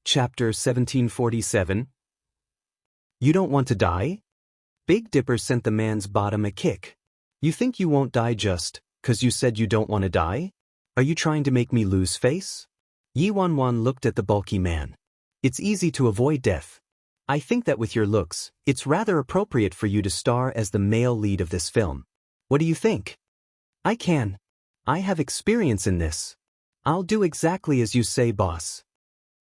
Chapter 1747. You don't want to die? Big Dipper sent the man's bottom a kick. You think you won't die just 'cause you said you don't want to die? Are you trying to make me lose face? Yi Wanwan looked at the bulky man. It's easy to avoid death. I think that with your looks, it's rather appropriate for you to star as the male lead of this film. What do you think? I can. I have experience in this. I'll do exactly as you say, boss.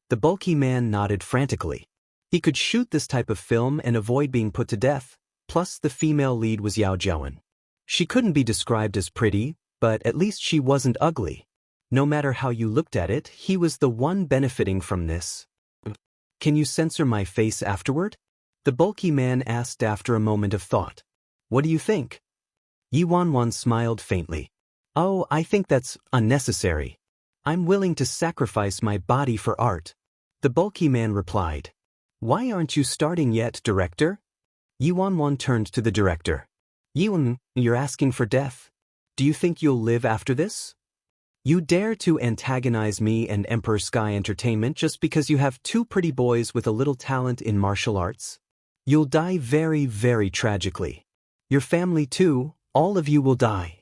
The bulky man nodded frantically. He could shoot this type of film and avoid being put to death, plus the female lead was Yao Jiawen. She couldn't be described as pretty, but at least she wasn't ugly. No matter how you looked at it, he was the one benefiting from this. Can you censor my face afterward? The bulky man asked after a moment of thought. What do you think? Yi Wanwan smiled faintly. Oh, I think that's unnecessary. I'm willing to sacrifice my body for art. The bulky man replied. Why aren't you starting yet, director? Yi Wanwan turned to the director. Yiwen, you're asking for death. Do you think you'll live after this? You dare to antagonize me and Emperor Sky Entertainment just because you have two pretty boys with a little talent in martial arts? You'll die very, very tragically. Your family too, all of you will die.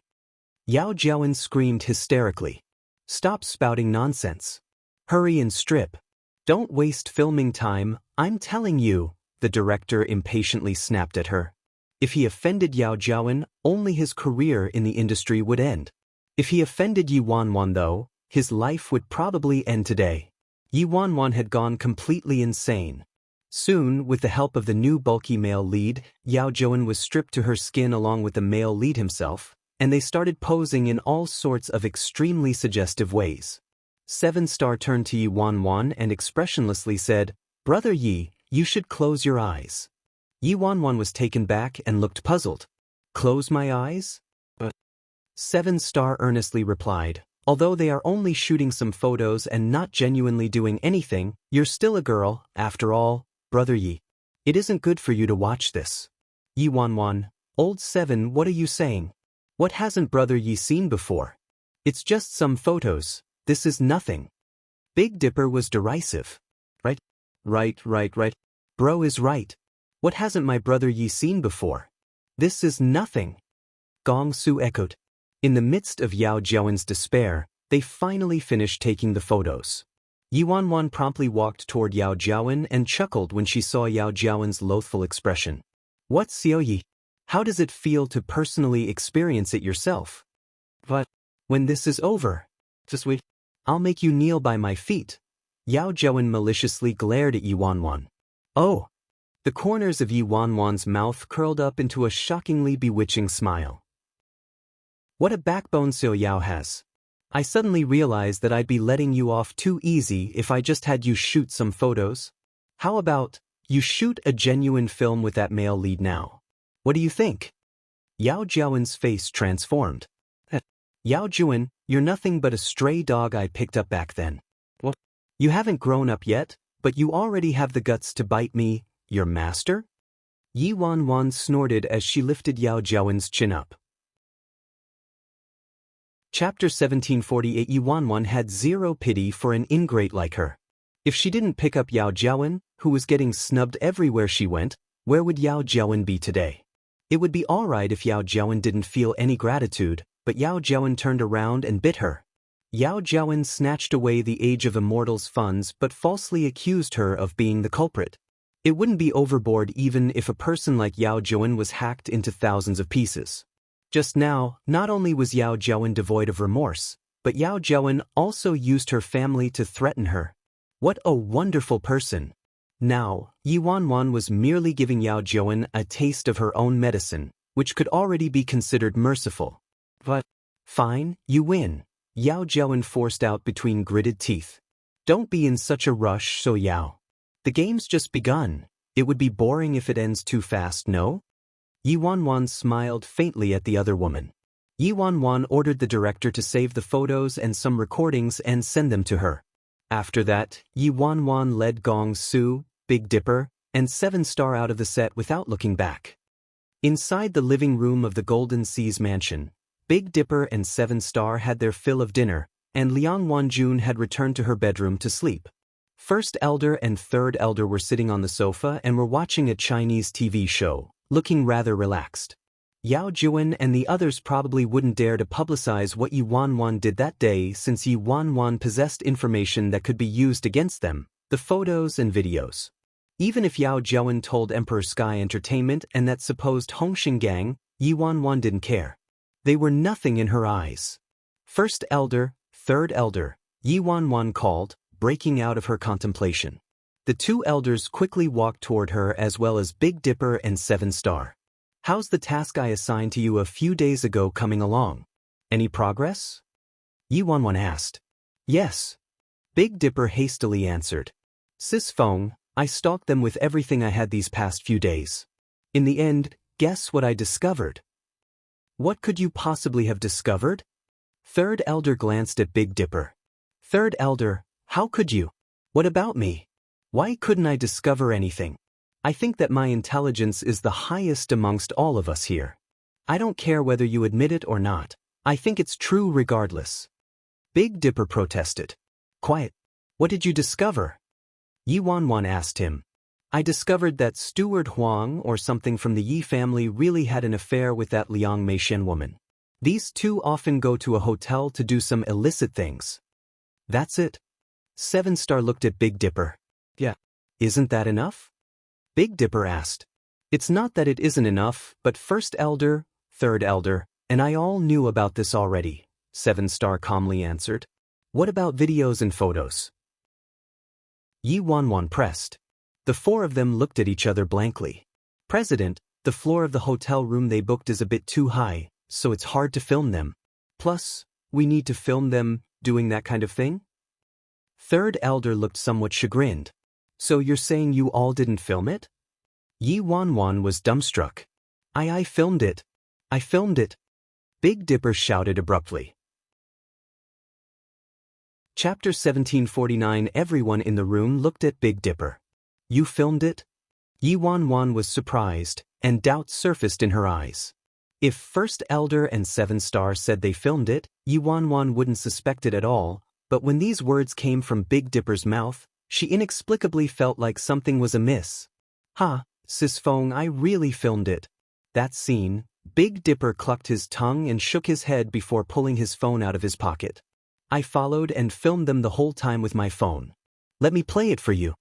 Yao Jiawen screamed hysterically. Stop spouting nonsense. Hurry and strip. Don't waste filming time, I'm telling you, the director impatiently snapped at her. If he offended Yao Jiawen, only his career in the industry would end. If he offended Yi Wanwan though, his life would probably end today. Yi Wanwan had gone completely insane. Soon, with the help of the new bulky male lead, Yao Jiawen was stripped to her skin along with the male lead himself, and they started posing in all sorts of extremely suggestive ways. 7-Star turned to Yi Wanwan and expressionlessly said, Brother Yi, you should close your eyes. Yi Wanwan was taken back and looked puzzled. Close my eyes? 7-Star earnestly replied, although they are only shooting some photos and not genuinely doing anything, you're still a girl, after all, Brother Yi. It isn't good for you to watch this. Yi Wanwan, Old 7, what are you saying? What hasn't Brother Yi seen before? It's just some photos, this is nothing. Big Dipper was derisive. Right. Bro is right. What hasn't my Brother Yi seen before? This is nothing. Gong Su echoed. In the midst of Yao Jiawen's despair, they finally finished taking the photos. Yi Wanwan promptly walked toward Yao Jiawen and chuckled when she saw Yao Jiawen's loathful expression. What, Xiao Yi? How does it feel to personally experience it yourself? But when this is over, just wait. I'll make you kneel by my feet. Yao Jiawen maliciously glared at Yi Wanwan. Oh! The corners of Yi Wanwan's mouth curled up into a shockingly bewitching smile. What a backbone Xiao Yao has. I suddenly realized that I'd be letting you off too easy if I just had you shoot some photos. How about you shoot a genuine film with that male lead now? What do you think? Yao Jiawen's face transformed. Yao Jiawen, you're nothing but a stray dog I picked up back then. What? You haven't grown up yet, but you already have the guts to bite me, your master? Yi Wanwan snorted as she lifted Yao Jiawen's chin up. Chapter 1748. Yi Wanwan had zero pity for an ingrate like her. If she didn't pick up Yao Jiawen, who was getting snubbed everywhere she went, where would Yao Jiawen be today? It would be alright if Yao Jiawen didn't feel any gratitude, but Yao Jiawen turned around and bit her. Yao Jiawen snatched away the Age of Immortals funds but falsely accused her of being the culprit. It wouldn't be overboard even if a person like Yao Jiawen was hacked into thousands of pieces. Just now, not only was Yao Jiawen devoid of remorse, but Yao Jiawen also used her family to threaten her. What a wonderful person! Now, Yi Wanwan was merely giving Yao Jiawen a taste of her own medicine, which could already be considered merciful. But, fine, you win, Yao Jiawen forced out between gritted teeth. Don't be in such a rush, so Yao. The game's just begun. It would be boring if it ends too fast, no? Yi Wanwan smiled faintly at the other woman. Yi Wanwan ordered the director to save the photos and some recordings and send them to her. After that, Yi Wanwan led Gong Su, Big Dipper, and 7-Star out of the set without looking back. Inside the living room of the Golden Seas mansion, Big Dipper and 7-Star had their fill of dinner, and Liang Wanjun had returned to her bedroom to sleep. First elder and third elder were sitting on the sofa and were watching a Chinese TV show, looking rather relaxed. Yao Juan and the others probably wouldn't dare to publicize what Yi Wanwan did that day since Yi Wanwan possessed information that could be used against them, the photos and videos. Even if Yao Juan told Emperor Sky Entertainment and that supposed Hongxing gang, Yi Wanwan didn't care. They were nothing in her eyes. First elder, third elder, Yi Wanwan called, breaking out of her contemplation. The two elders quickly walked toward her as well as Big Dipper and 7 Star. How's the task I assigned to you a few days ago coming along? Any progress? Yi Wanwan asked. Yes. Big Dipper hastily answered. Sis Feng, I stalked them with everything I had these past few days. In the end, guess what I discovered? What could you possibly have discovered? Third elder glanced at Big Dipper. Third elder, how could you? What about me? Why couldn't I discover anything? I think that my intelligence is the highest amongst all of us here. I don't care whether you admit it or not. I think it's true regardless. Big Dipper protested. Quiet. What did you discover? Yi Wanwan asked him. I discovered that Steward Huang or something from the Yi family really had an affair with that Liang Meixian woman. These two often go to a hotel to do some illicit things. That's it. 7 Star looked at Big Dipper. Yeah. Isn't that enough? Big Dipper asked. It's not that it isn't enough, but first elder, third elder, and I all knew about this already, 7 Star calmly answered. What about videos and photos? Yi Wanwan pressed. The 4 of them looked at each other blankly. President, the floor of the hotel room they booked is a bit too high, so it's hard to film them. Plus, we need to film them doing that kind of thing? Third elder looked somewhat chagrined. So you're saying you all didn't film it? Yi Wanwan was dumbstruck. I filmed it. I filmed it. Big Dipper shouted abruptly. Chapter 1749. Everyone in the room looked at Big Dipper. You filmed it? Yi Wanwan was surprised, and doubt surfaced in her eyes. If First Elder and 7 Star said they filmed it, Yi Wanwan wouldn't suspect it at all, but when these words came from Big Dipper's mouth, she inexplicably felt like something was amiss. Sis Feng, I really filmed it. That scene, Big Dipper clucked his tongue and shook his head before pulling his phone out of his pocket. I followed and filmed them the whole time with my phone. Let me play it for you.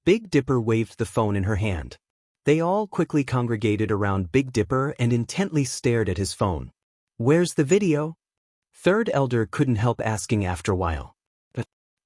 Big Dipper waved the phone in her hand. They all quickly congregated around Big Dipper and intently stared at his phone. Where's the video? Third Elder couldn't help asking after a while.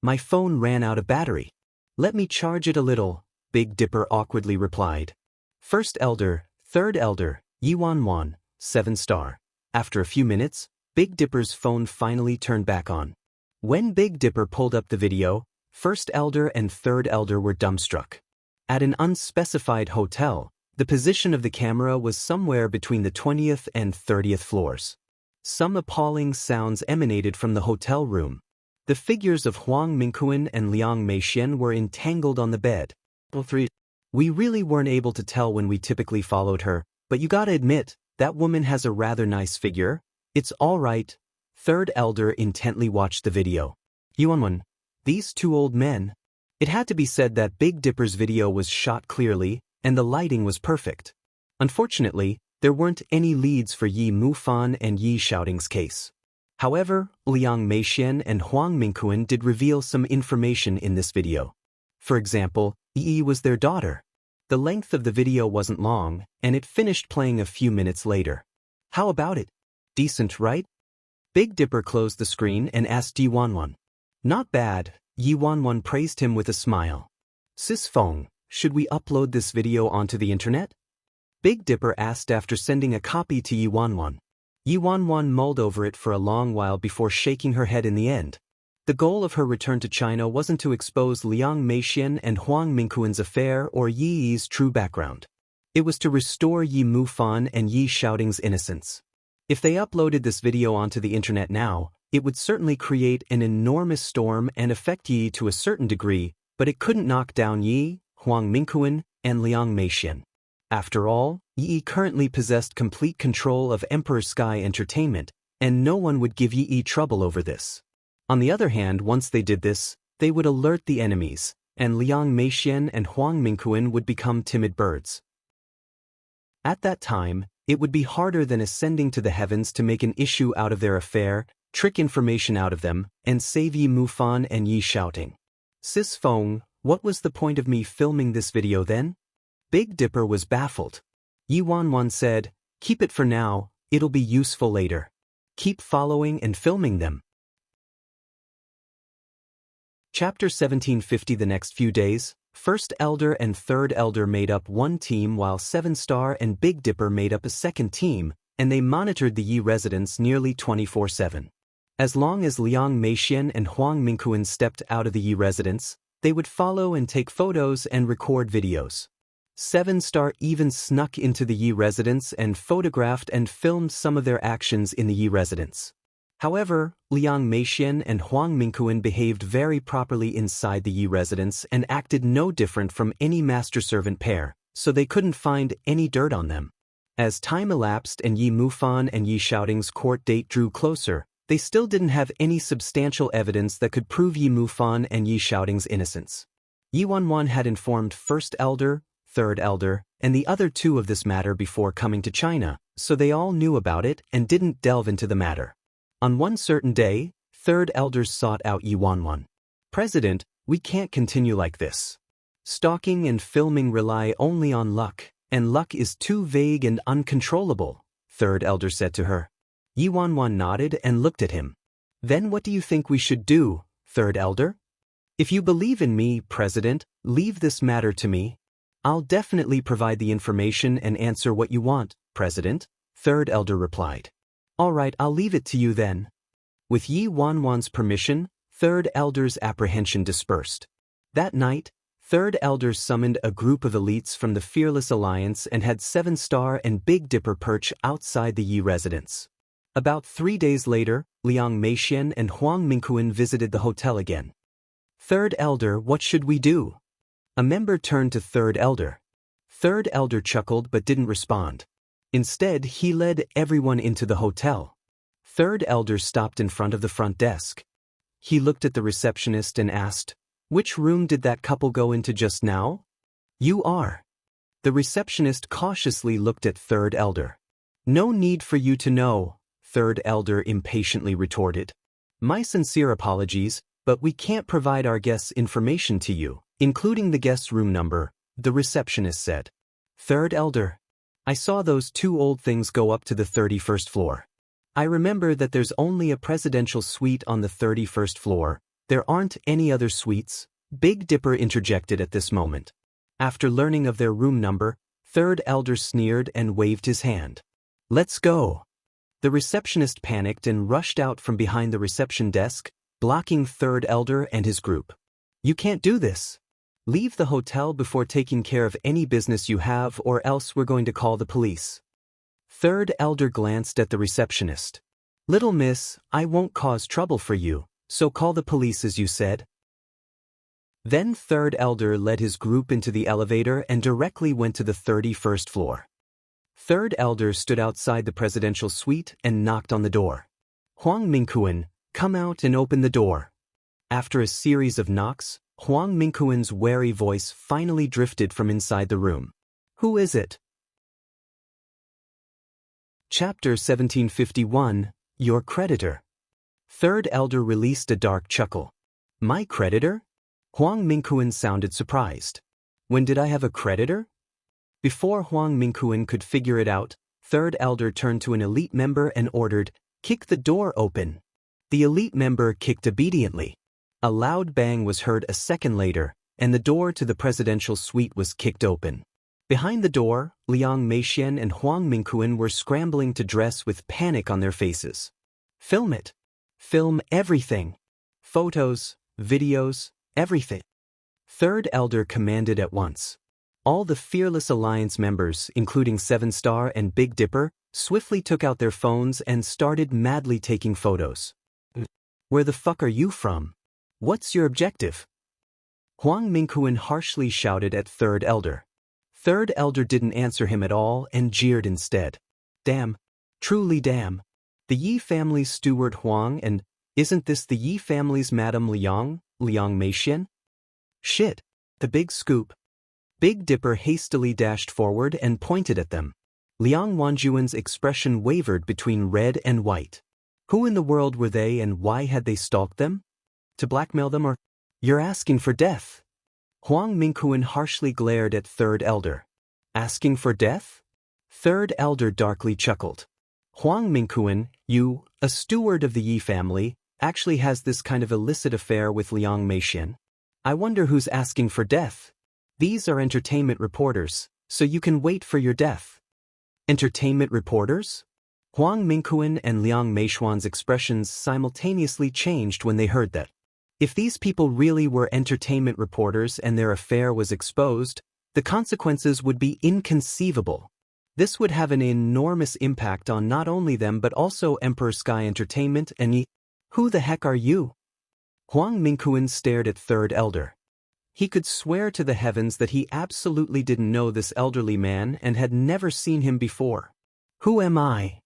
My phone ran out of battery. Let me charge it a little, Big Dipper awkwardly replied. First Elder, Third Elder, Yi Wanwan, 7 Star. After a few minutes, Big Dipper's phone finally turned back on. When Big Dipper pulled up the video, First Elder and Third Elder were dumbstruck. At an unspecified hotel, the position of the camera was somewhere between the 20th and 30th floors. Some appalling sounds emanated from the hotel room. The figures of Huang Mingquan and Liang Meixian were entangled on the bed. 3. We really weren't able to tell when we typically followed her, but you gotta admit, that woman has a rather nice figure. It's all right. Third Elder intently watched the video. Yuanwen, these 2 old men. It had to be said that Big Dipper's video was shot clearly, and the lighting was perfect. Unfortunately, there weren't any leads for Yi Mufan and Yi Shouting's case. However, Liang Meixian and Huang Mingquan did reveal some information in this video. For example, Yi was their daughter. The length of the video wasn't long, and it finished playing a few minutes later. How about it? Decent, right? Big Dipper closed the screen and asked Yi Wanwan. Not bad, Yi Wanwan praised him with a smile. Sis Feng, should we upload this video onto the internet? Big Dipper asked after sending a copy to Yi Wanwan. Yi Wanwan mulled over it for a long while before shaking her head in the end. The goal of her return to China wasn't to expose Liang Meixian and Huang Mingquan's affair or Yi's true background. It was to restore Yi Mufan and Yi Shouting's innocence. If they uploaded this video onto the internet now, it would certainly create an enormous storm and affect Yi to a certain degree, but it couldn't knock down Yi, Huang Mingquan, and Liang Meixian. After all, Yi currently possessed complete control of Emperor Sky Entertainment, and no one would give Yi trouble over this. On the other hand, once they did this, they would alert the enemies, and Liang Meixian and Huang Mingquan would become timid birds. At that time, it would be harder than ascending to the heavens to make an issue out of their affair, trick information out of them, and save Yi Mufan and Yi Shouting. Sis Feng, what was the point of me filming this video then? Big Dipper was baffled. Yi Wanwan said, keep it for now, it'll be useful later. Keep following and filming them. Chapter 1750. The next few days, First Elder and Third Elder made up one team while Seven Star and Big Dipper made up a second team, and they monitored the Yi residence nearly 24/7. As long as Liang Meixian and Huang Mingquan stepped out of the Yi residence, they would follow and take photos and record videos. Seven Star even snuck into the Yi residence and photographed and filmed some of their actions in the Yi residence. However, Liang Meixian and Huang Mingquan behaved very properly inside the Yi residence and acted no different from any master-servant pair, so they couldn't find any dirt on them. As time elapsed and Yi Mufan and Yi Shouting's court date drew closer, they still didn't have any substantial evidence that could prove Yi Mufan and Yi Shouting's innocence. Yi Wanwan had informed First Elder, Third Elder, and the other two of this matter before coming to China, so they all knew about it and didn't delve into the matter. On one certain day, Third Elder sought out Yi Wanwan. President, we can't continue like this. Stalking and filming rely only on luck, and luck is too vague and uncontrollable, Third Elder said to her. Yi Wanwan nodded and looked at him. Then what do you think we should do, Third Elder? If you believe in me, President, leave this matter to me. I'll definitely provide the information and answer what you want, President, Third Elder replied. All right, I'll leave it to you then. With Yi Wanwan's permission, Third Elder's apprehension dispersed. That night, Third Elder summoned a group of elites from the Fearless Alliance and had Seven Star and Big Dipper perch outside the Yi residence. About 3 days later, Liang Meixian and Huang Mingquan visited the hotel again. Third Elder, what should we do? A member turned to Third Elder. Third Elder chuckled but didn't respond. Instead, he led everyone into the hotel. Third Elder stopped in front of the front desk. He looked at the receptionist and asked, which room did that couple go into just now? You are. The receptionist cautiously looked at Third Elder. No need for you to know, Third Elder impatiently retorted. My sincere apologies, but we can't provide our guests' information to you, including the guest's room number, the receptionist said. Third Elder, I saw those two old things go up to the 31st floor. I remember that there's only a presidential suite on the 31st floor. There aren't any other suites, Big Dipper interjected at this moment. After learning of their room number, Third Elder sneered and waved his hand. Let's go. The receptionist panicked and rushed out from behind the reception desk, blocking Third Elder and his group. You can't do this. Leave the hotel before taking care of any business you have, or else we're going to call the police. Third Elder glanced at the receptionist. Little miss, I won't cause trouble for you, so call the police as you said. Then Third Elder led his group into the elevator and directly went to the 31st floor. Third Elder stood outside the presidential suite and knocked on the door. Huang Mingquan, come out and open the door. After a series of knocks, Huang Mingquan's wary voice finally drifted from inside the room. Who is it? Chapter 1751, Your Creditor. Third Elder released a dark chuckle. My creditor? Huang Mingquan sounded surprised. When did I have a creditor? Before Huang Mingquan could figure it out, Third Elder turned to an elite member and ordered, kick the door open. The elite member kicked obediently. A loud bang was heard a second later, and the door to the presidential suite was kicked open. Behind the door, Liang Meixian and Huang Mingquan were scrambling to dress with panic on their faces. Film it. Film everything. Photos, videos, everything. Third Elder commanded at once. All the Fearless Alliance members, including Seven Star and Big Dipper, swiftly took out their phones and started madly taking photos. Where the fuck are you from? What's your objective? Huang Mingquan harshly shouted at Third Elder. Third Elder didn't answer him at all and jeered instead. Damn. Truly damn. The Yi family's steward Huang, and isn't this the Yi family's Madame Liang, Liang Meixian? Shit. The big scoop. Big Dipper hastily dashed forward and pointed at them. Liang Wanjuan's expression wavered between red and white. Who in the world were they and why had they stalked them? To blackmail them or? You're asking for death. Huang Mingquan harshly glared at Third Elder. Asking for death? Third Elder darkly chuckled. Huang Mingquan, you, a steward of the Yi family, actually has this kind of illicit affair with Liang Meixian. I wonder who's asking for death. These are entertainment reporters, so you can wait for your death. Entertainment reporters? Huang Mingquan and Liang Meixian's expressions simultaneously changed when they heard that. If these people really were entertainment reporters and their affair was exposed, the consequences would be inconceivable. This would have an enormous impact on not only them but also Emperor Sky Entertainment and Yi. Who the heck are you? Huang Mingquan stared at Third Elder. He could swear to the heavens that he absolutely didn't know this elderly man and had never seen him before. Who am I?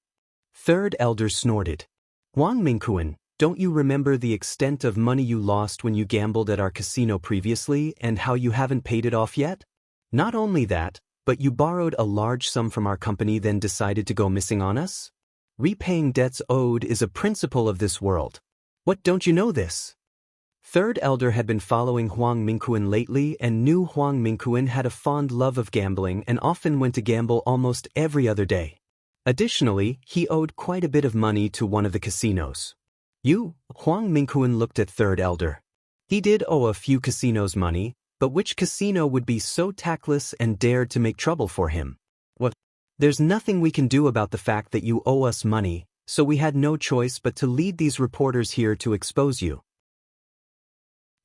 Third Elder snorted. Huang Mingquan, don't you remember the extent of money you lost when you gambled at our casino previously and how you haven't paid it off yet? Not only that, but you borrowed a large sum from our company then decided to go missing on us? Repaying debts owed is a principle of this world. What, don't you know this? Third Elder had been following Huang Mingquan lately and knew Huang Mingquan had a fond love of gambling and often went to gamble almost every other day. Additionally, he owed quite a bit of money to one of the casinos. You, Huang Mingquan looked at Third Elder. He did owe a few casinos money, but which casino would be so tactless and dared to make trouble for him? What? There's nothing we can do about the fact that you owe us money, so we had no choice but to lead these reporters here to expose you.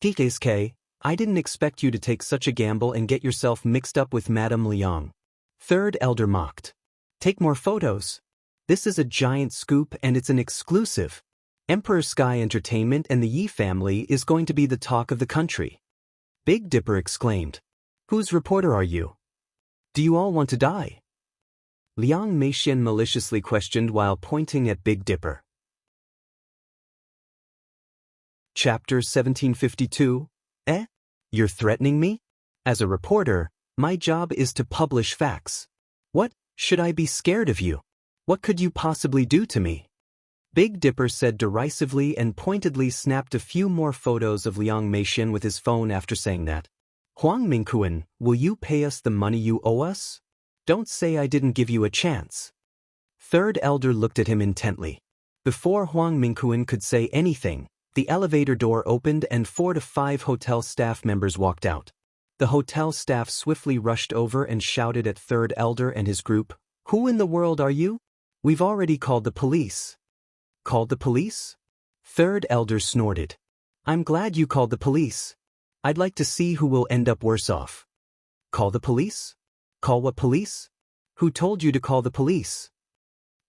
TKSK, I didn't expect you to take such a gamble and get yourself mixed up with Madame Liang. Third Elder mocked. Take more photos. This is a giant scoop and it's an exclusive. Emperor Sky Entertainment and the Yi family is going to be the talk of the country. Big Dipper exclaimed. Whose reporter are you? Do you all want to die? Liang Meixian maliciously questioned while pointing at Big Dipper. Chapter 1752. You're threatening me? As a reporter, my job is to publish facts. What, should I be scared of you? What could you possibly do to me? Big Dipper said derisively and pointedly snapped a few more photos of Liang Meixian with his phone after saying that. Huang Mingquan, will you pay us the money you owe us? Don't say I didn't give you a chance. Third Elder looked at him intently. Before Huang Mingquan could say anything, the elevator door opened and 4 to 5 hotel staff members walked out. The hotel staff swiftly rushed over and shouted at Third Elder and his group, Who in the world are you? We've already called the police. Called the police? Third Elder snorted. I'm glad you called the police. I'd like to see who will end up worse off. Call the police? Call what police? Who told you to call the police?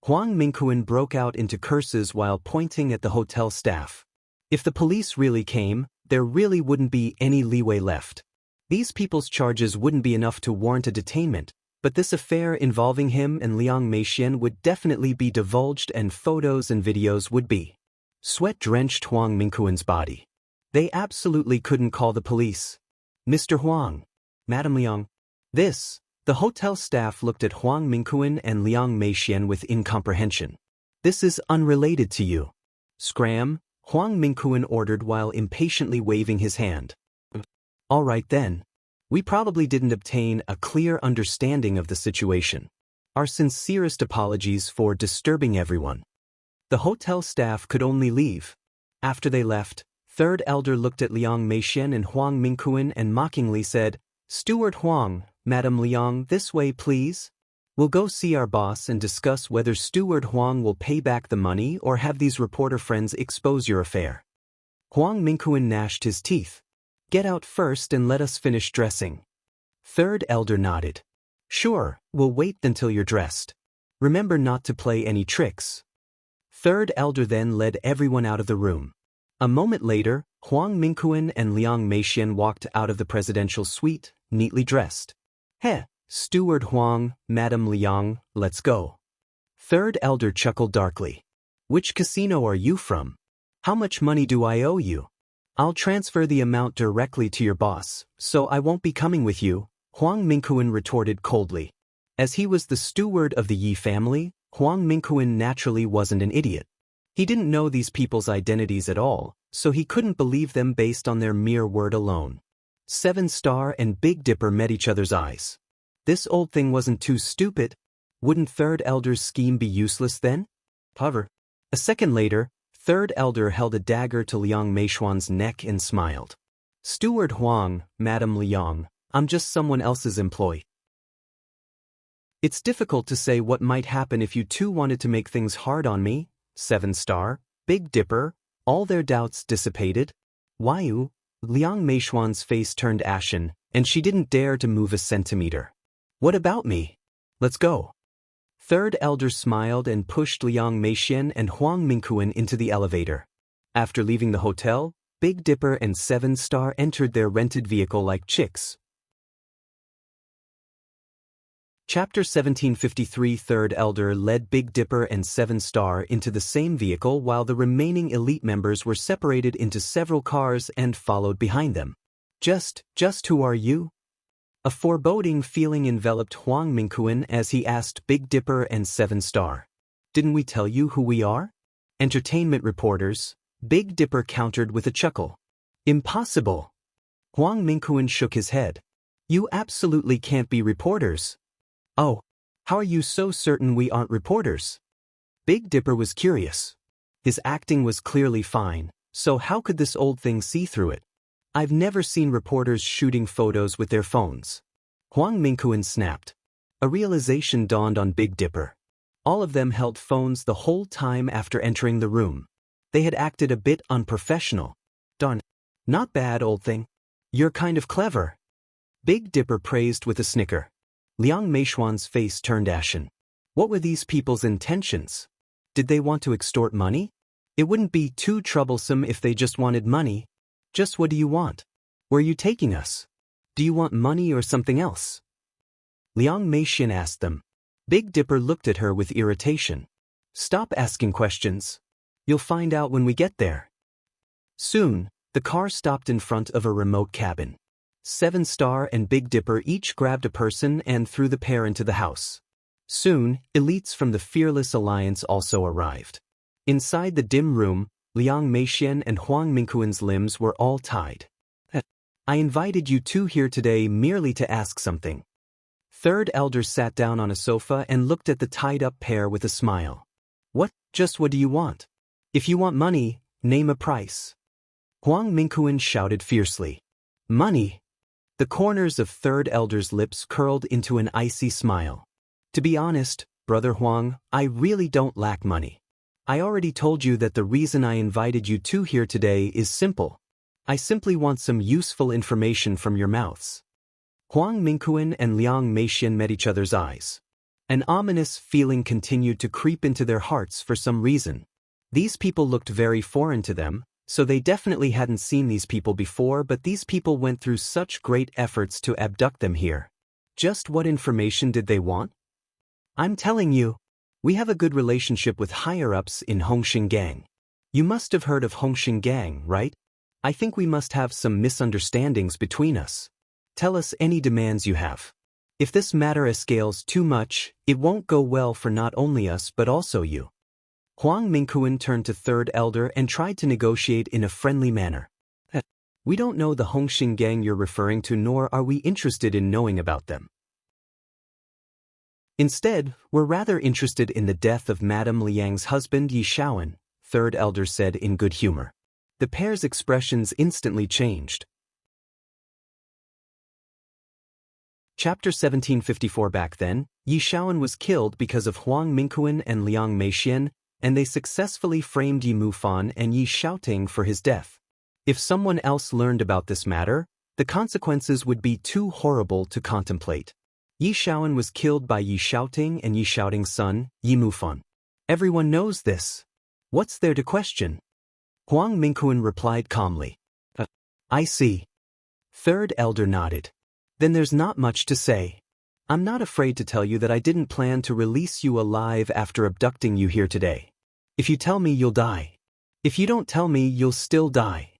Huang Mingquan broke out into curses while pointing at the hotel staff. If the police really came, there really wouldn't be any leeway left. These people's charges wouldn't be enough to warrant a detainment, but this affair involving him and Liang Meixian would definitely be divulged and photos and videos would be. Sweat drenched Huang Mingquan's body. They absolutely couldn't call the police. Mr. Huang. Madame Liang. The hotel staff looked at Huang Mingquan and Liang Meixian with incomprehension. This is unrelated to you. Scram, Huang Mingquan ordered while impatiently waving his hand. All right then. We probably didn't obtain a clear understanding of the situation. Our sincerest apologies for disturbing everyone. The hotel staff could only leave. After they left, Third Elder looked at Liang Meixian and Huang Mingquan and mockingly said, Steward Huang, Madame Liang, this way please. We'll go see our boss and discuss whether Steward Huang will pay back the money or have these reporter friends expose your affair. Huang Mingquan gnashed his teeth. Get out first and let us finish dressing. Third Elder nodded. Sure, we'll wait until you're dressed. Remember not to play any tricks. Third Elder then led everyone out of the room. A moment later, Huang Mingquan and Liang Meixian walked out of the presidential suite, neatly dressed. Steward Huang, Madame Liang, let's go. Third Elder chuckled darkly. Which casino are you from? How much money do I owe you? I'll transfer the amount directly to your boss, so I won't be coming with you, Huang Mingquan retorted coldly. As he was the steward of the Yi family, Huang Mingquan naturally wasn't an idiot. He didn't know these people's identities at all, so he couldn't believe them based on their mere word alone. 7 Star and Big Dipper met each other's eyes. This old thing wasn't too stupid. Wouldn't Third Elder's scheme be useless then? However, a second later, Third Elder held a dagger to Liang Meishuan's neck and smiled. Steward Huang, Madame Liang, I'm just someone else's employee. It's difficult to say what might happen if you two wanted to make things hard on me. 7 Star, Big Dipper, all their doubts dissipated. Why? Liang Meishuan's face turned ashen, and she didn't dare to move a centimeter. What about me? Let's go. Third Elder smiled and pushed Liang Meixian and Huang Mingquan into the elevator. After leaving the hotel, Big Dipper and 7 Star entered their rented vehicle like chicks. Chapter 1753. Third Elder led Big Dipper and 7 Star into the same vehicle while the remaining elite members were separated into several cars and followed behind them. Just who are you? A foreboding feeling enveloped Huang Mingquan as he asked Big Dipper and 7 Star. Didn't we tell you who we are? Entertainment reporters, Big Dipper countered with a chuckle. Impossible. Huang Mingquan shook his head. You absolutely can't be reporters. Oh, how are you so certain we aren't reporters? Big Dipper was curious. His acting was clearly fine, so how could this old thing see through it? I've never seen reporters shooting photos with their phones. Huang Mingquan snapped. A realization dawned on Big Dipper. All of them held phones the whole time after entering the room. They had acted a bit unprofessional. Darn. Not bad, old thing. You're kind of clever. Big Dipper praised with a snicker. Liang Meishuan's face turned ashen. What were these people's intentions? Did they want to extort money? It wouldn't be too troublesome if they just wanted money. Just what do you want? Where are you taking us? Do you want money or something else? Liang Meixian asked them. Big Dipper looked at her with irritation. Stop asking questions. You'll find out when we get there. Soon, the car stopped in front of a remote cabin. 7 Star and Big Dipper each grabbed a person and threw the pair into the house. Soon, elites from the Fearless Alliance also arrived. Inside the dim room, Liang Meixian and Huang Mingquan's limbs were all tied. I invited you two here today merely to ask something. Third Elder sat down on a sofa and looked at the tied-up pair with a smile. What do you want? If you want money, name a price. Huang Mingquan shouted fiercely. Money? The corners of Third Elder's lips curled into an icy smile. To be honest, Brother Huang, I really don't lack money. I already told you that the reason I invited you two here today is simple. I simply want some useful information from your mouths. Huang Mingquan and Liang Meixian met each other's eyes. An ominous feeling continued to creep into their hearts for some reason. These people looked very foreign to them, so they definitely hadn't seen these people before, but these people went through such great efforts to abduct them here. Just what information did they want? I'm telling you, we have a good relationship with higher-ups in Hongxing Gang. You must have heard of Hongxing Gang, right? I think we must have some misunderstandings between us. Tell us any demands you have. If this matter escales too much, it won't go well for not only us but also you. Huang Mingquan turned to Third Elder and tried to negotiate in a friendly manner. We don't know the Hongxing Gang you're referring to, nor are we interested in knowing about them. Instead, we're rather interested in the death of Madame Liang's husband Yi Shaoan, Third Elder said in good humor. The pair's expressions instantly changed. Chapter 1754. Back then, Yi Shaoan was killed because of Huang Mingquan and Liang Meixian, and they successfully framed Yi Mufan and Yi Xiaoting for his death. If someone else learned about this matter, the consequences would be too horrible to contemplate. Yi Shaoan was killed by Yi Xiaoting and Yi Xiaoting's son, Yi Mufan. Everyone knows this. What's there to question? Huang Mingquan replied calmly. I see. Third Elder nodded. Then there's not much to say. I'm not afraid to tell you that I didn't plan to release you alive after abducting you here today. If you tell me, you'll die. If you don't tell me, you'll still die.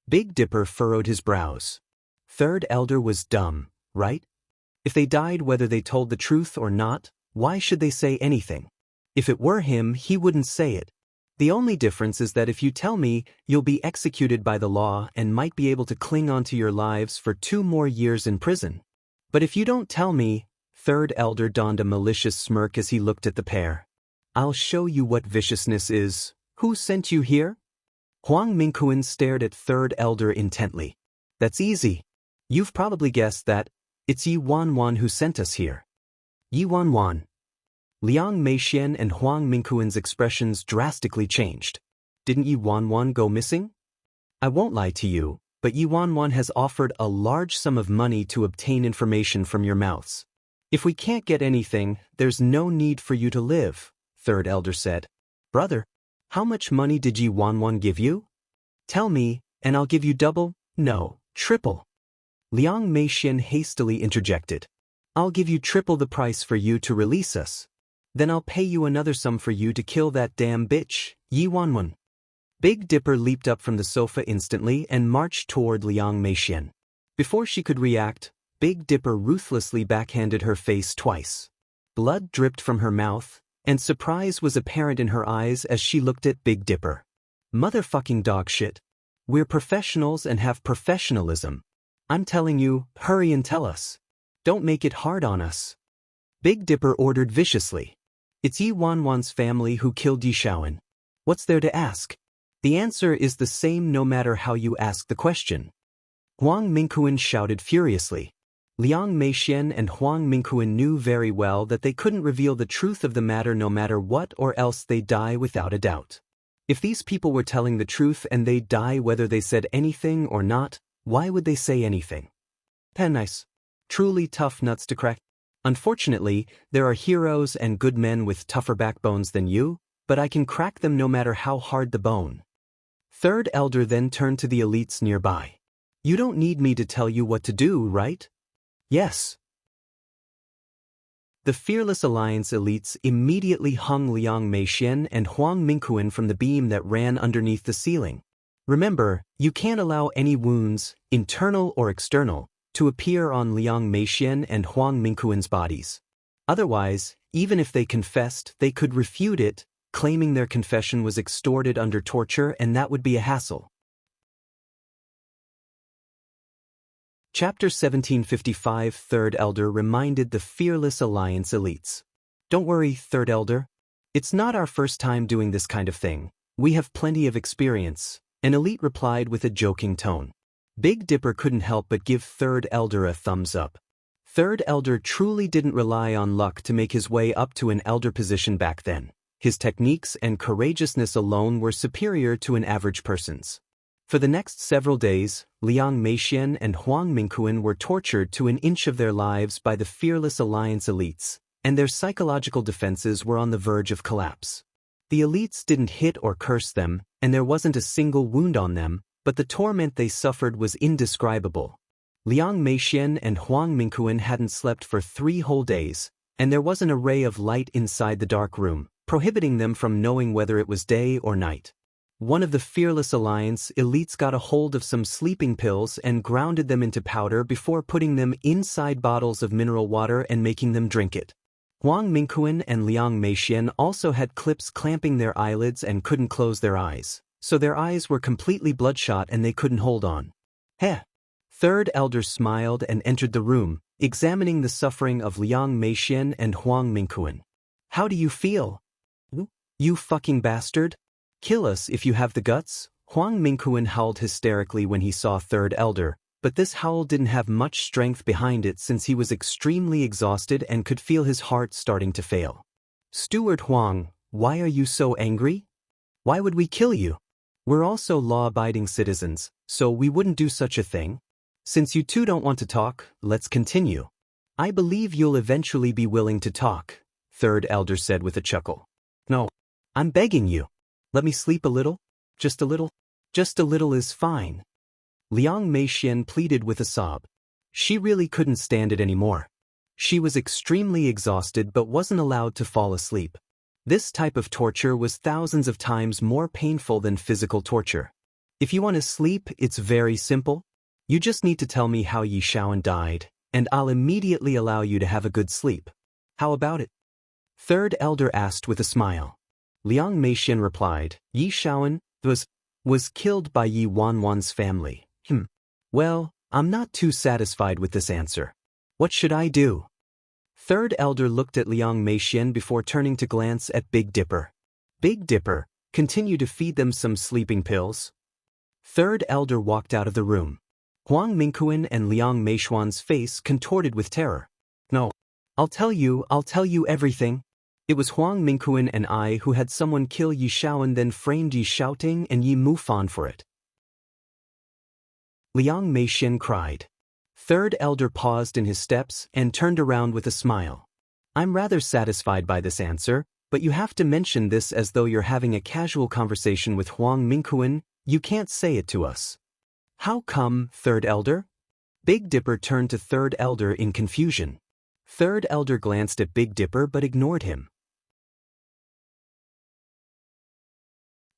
Big Dipper furrowed his brows. Third elder was dumb, right? If they died whether they told the truth or not, why should they say anything? If it were him, he wouldn't say it. The only difference is that if you tell me, you'll be executed by the law and might be able to cling on to your lives for 2 more years in prison. But if you don't tell me, Third elder donned a malicious smirk as he looked at the pair. I'll show you what viciousness is. Who sent you here? Huang Mingquan stared at Third elder intently. That's easy. You've probably guessed that. It's Yi Wanwan who sent us here. Yi Wanwan. Liang Meixian and Huang Mingquan's expressions drastically changed. Didn't Yi Wanwan go missing? I won't lie to you, but Yi Wanwan has offered a large sum of money to obtain information from your mouths. If we can't get anything, there's no need for you to live, Third elder said. Brother, how much money did Yi Wanwan give you? Tell me, and I'll give you double, no, triple. Liang Meixian hastily interjected. I'll give you triple the price for you to release us. Then I'll pay you another sum for you to kill that damn bitch, Yi Wanwan. Big Dipper leaped up from the sofa instantly and marched toward Liang Meixian. Before she could react, Big Dipper ruthlessly backhanded her face twice. Blood dripped from her mouth, and surprise was apparent in her eyes as she looked at Big Dipper. Motherfucking dog shit. We're professionals and have professionalism. I'm telling you, hurry and tell us. Don't make it hard on us. Big Dipper ordered viciously. It's Yi Wanwan's family who killed Yi Shaoan. What's there to ask? The answer is the same no matter how you ask the question. Huang Mingquan shouted furiously. Liang Meixian and Huang Mingquan knew very well that they couldn't reveal the truth of the matter no matter what, or else they'd die without a doubt. If these people were telling the truth and they'd die whether they said anything or not, why would they say anything? Nice. Truly tough nuts to crack. Unfortunately, there are heroes and good men with tougher backbones than you, but I can crack them no matter how hard the bone. Third elder then turned to the elites nearby. You don't need me to tell you what to do, right? Yes. The Fearless Alliance elites immediately hung Liang Meixian and Huang Mingquan from the beam that ran underneath the ceiling. Remember, you can't allow any wounds, internal or external, to appear on Liang Meixian and Huang Mingquan's bodies. Otherwise, even if they confessed, they could refute it, claiming their confession was extorted under torture, and that would be a hassle. Chapter 1755. Third Elder reminded the Fearless Alliance elites. Don't worry, Third Elder. It's not our first time doing this kind of thing. We have plenty of experience, an elite replied with a joking tone. Big Dipper couldn't help but give Third Elder a thumbs up. Third Elder truly didn't rely on luck to make his way up to an elder position back then. His techniques and courageousness alone were superior to an average person's. For the next several days, Liang Meixian and Huang Mingquan were tortured to an inch of their lives by the Fearless Alliance elites, and their psychological defenses were on the verge of collapse. The elites didn't hit or curse them, and there wasn't a single wound on them, but the torment they suffered was indescribable. Liang Meixian and Huang Mingquan hadn't slept for 3 whole days, and there wasn't a ray of light inside the dark room, prohibiting them from knowing whether it was day or night. One of the Fearless Alliance elites got a hold of some sleeping pills and grounded them into powder before putting them inside bottles of mineral water and making them drink it. Huang Mingquan and Liang Meixian also had clips clamping their eyelids and couldn't close their eyes, so their eyes were completely bloodshot and they couldn't hold on. Heh. Third Elder smiled and entered the room, examining the suffering of Liang Meixian and Huang Mingquan. How do you feel? You fucking bastard? Kill us if you have the guts, Huang Mingquan howled hysterically when he saw Third Elder, but this howl didn't have much strength behind it since he was extremely exhausted and could feel his heart starting to fail. Steward Huang, why are you so angry? Why would we kill you? We're also law-abiding citizens, so we wouldn't do such a thing. Since you two don't want to talk, let's continue. I believe you'll eventually be willing to talk, Third Elder said with a chuckle. No. I'm begging you. Let me sleep a little? Just a little? Just a little is fine. Liang Meixian pleaded with a sob. She really couldn't stand it anymore. She was extremely exhausted but wasn't allowed to fall asleep. This type of torture was thousands of times more painful than physical torture. If you want to sleep, it's very simple. You just need to tell me how Yi Shaoan died, and I'll immediately allow you to have a good sleep. How about it? Third elder asked with a smile. Liang Meixian replied, Yi Shaoan was killed by Yi Wanwan's family. Well, I'm not too satisfied with this answer. What should I do? Third elder looked at Liang Meixian before turning to glance at Big Dipper. Big Dipper, continue to feed them some sleeping pills. Third elder walked out of the room. Huang Mingquan and Liang Meixian's face contorted with terror. No. I'll tell you everything. It was Huang Mingquan and I who had someone kill Yi Shaoan, then framed Yi Xiaoting and Yi Mufan for it. Liang Meixian cried. Third elder paused in his steps and turned around with a smile. I'm rather satisfied by this answer, but you have to mention this as though you're having a casual conversation with Huang Mingquan. You can't say it to us. How come, Third elder? Big Dipper turned to Third elder in confusion. Third elder glanced at Big Dipper but ignored him.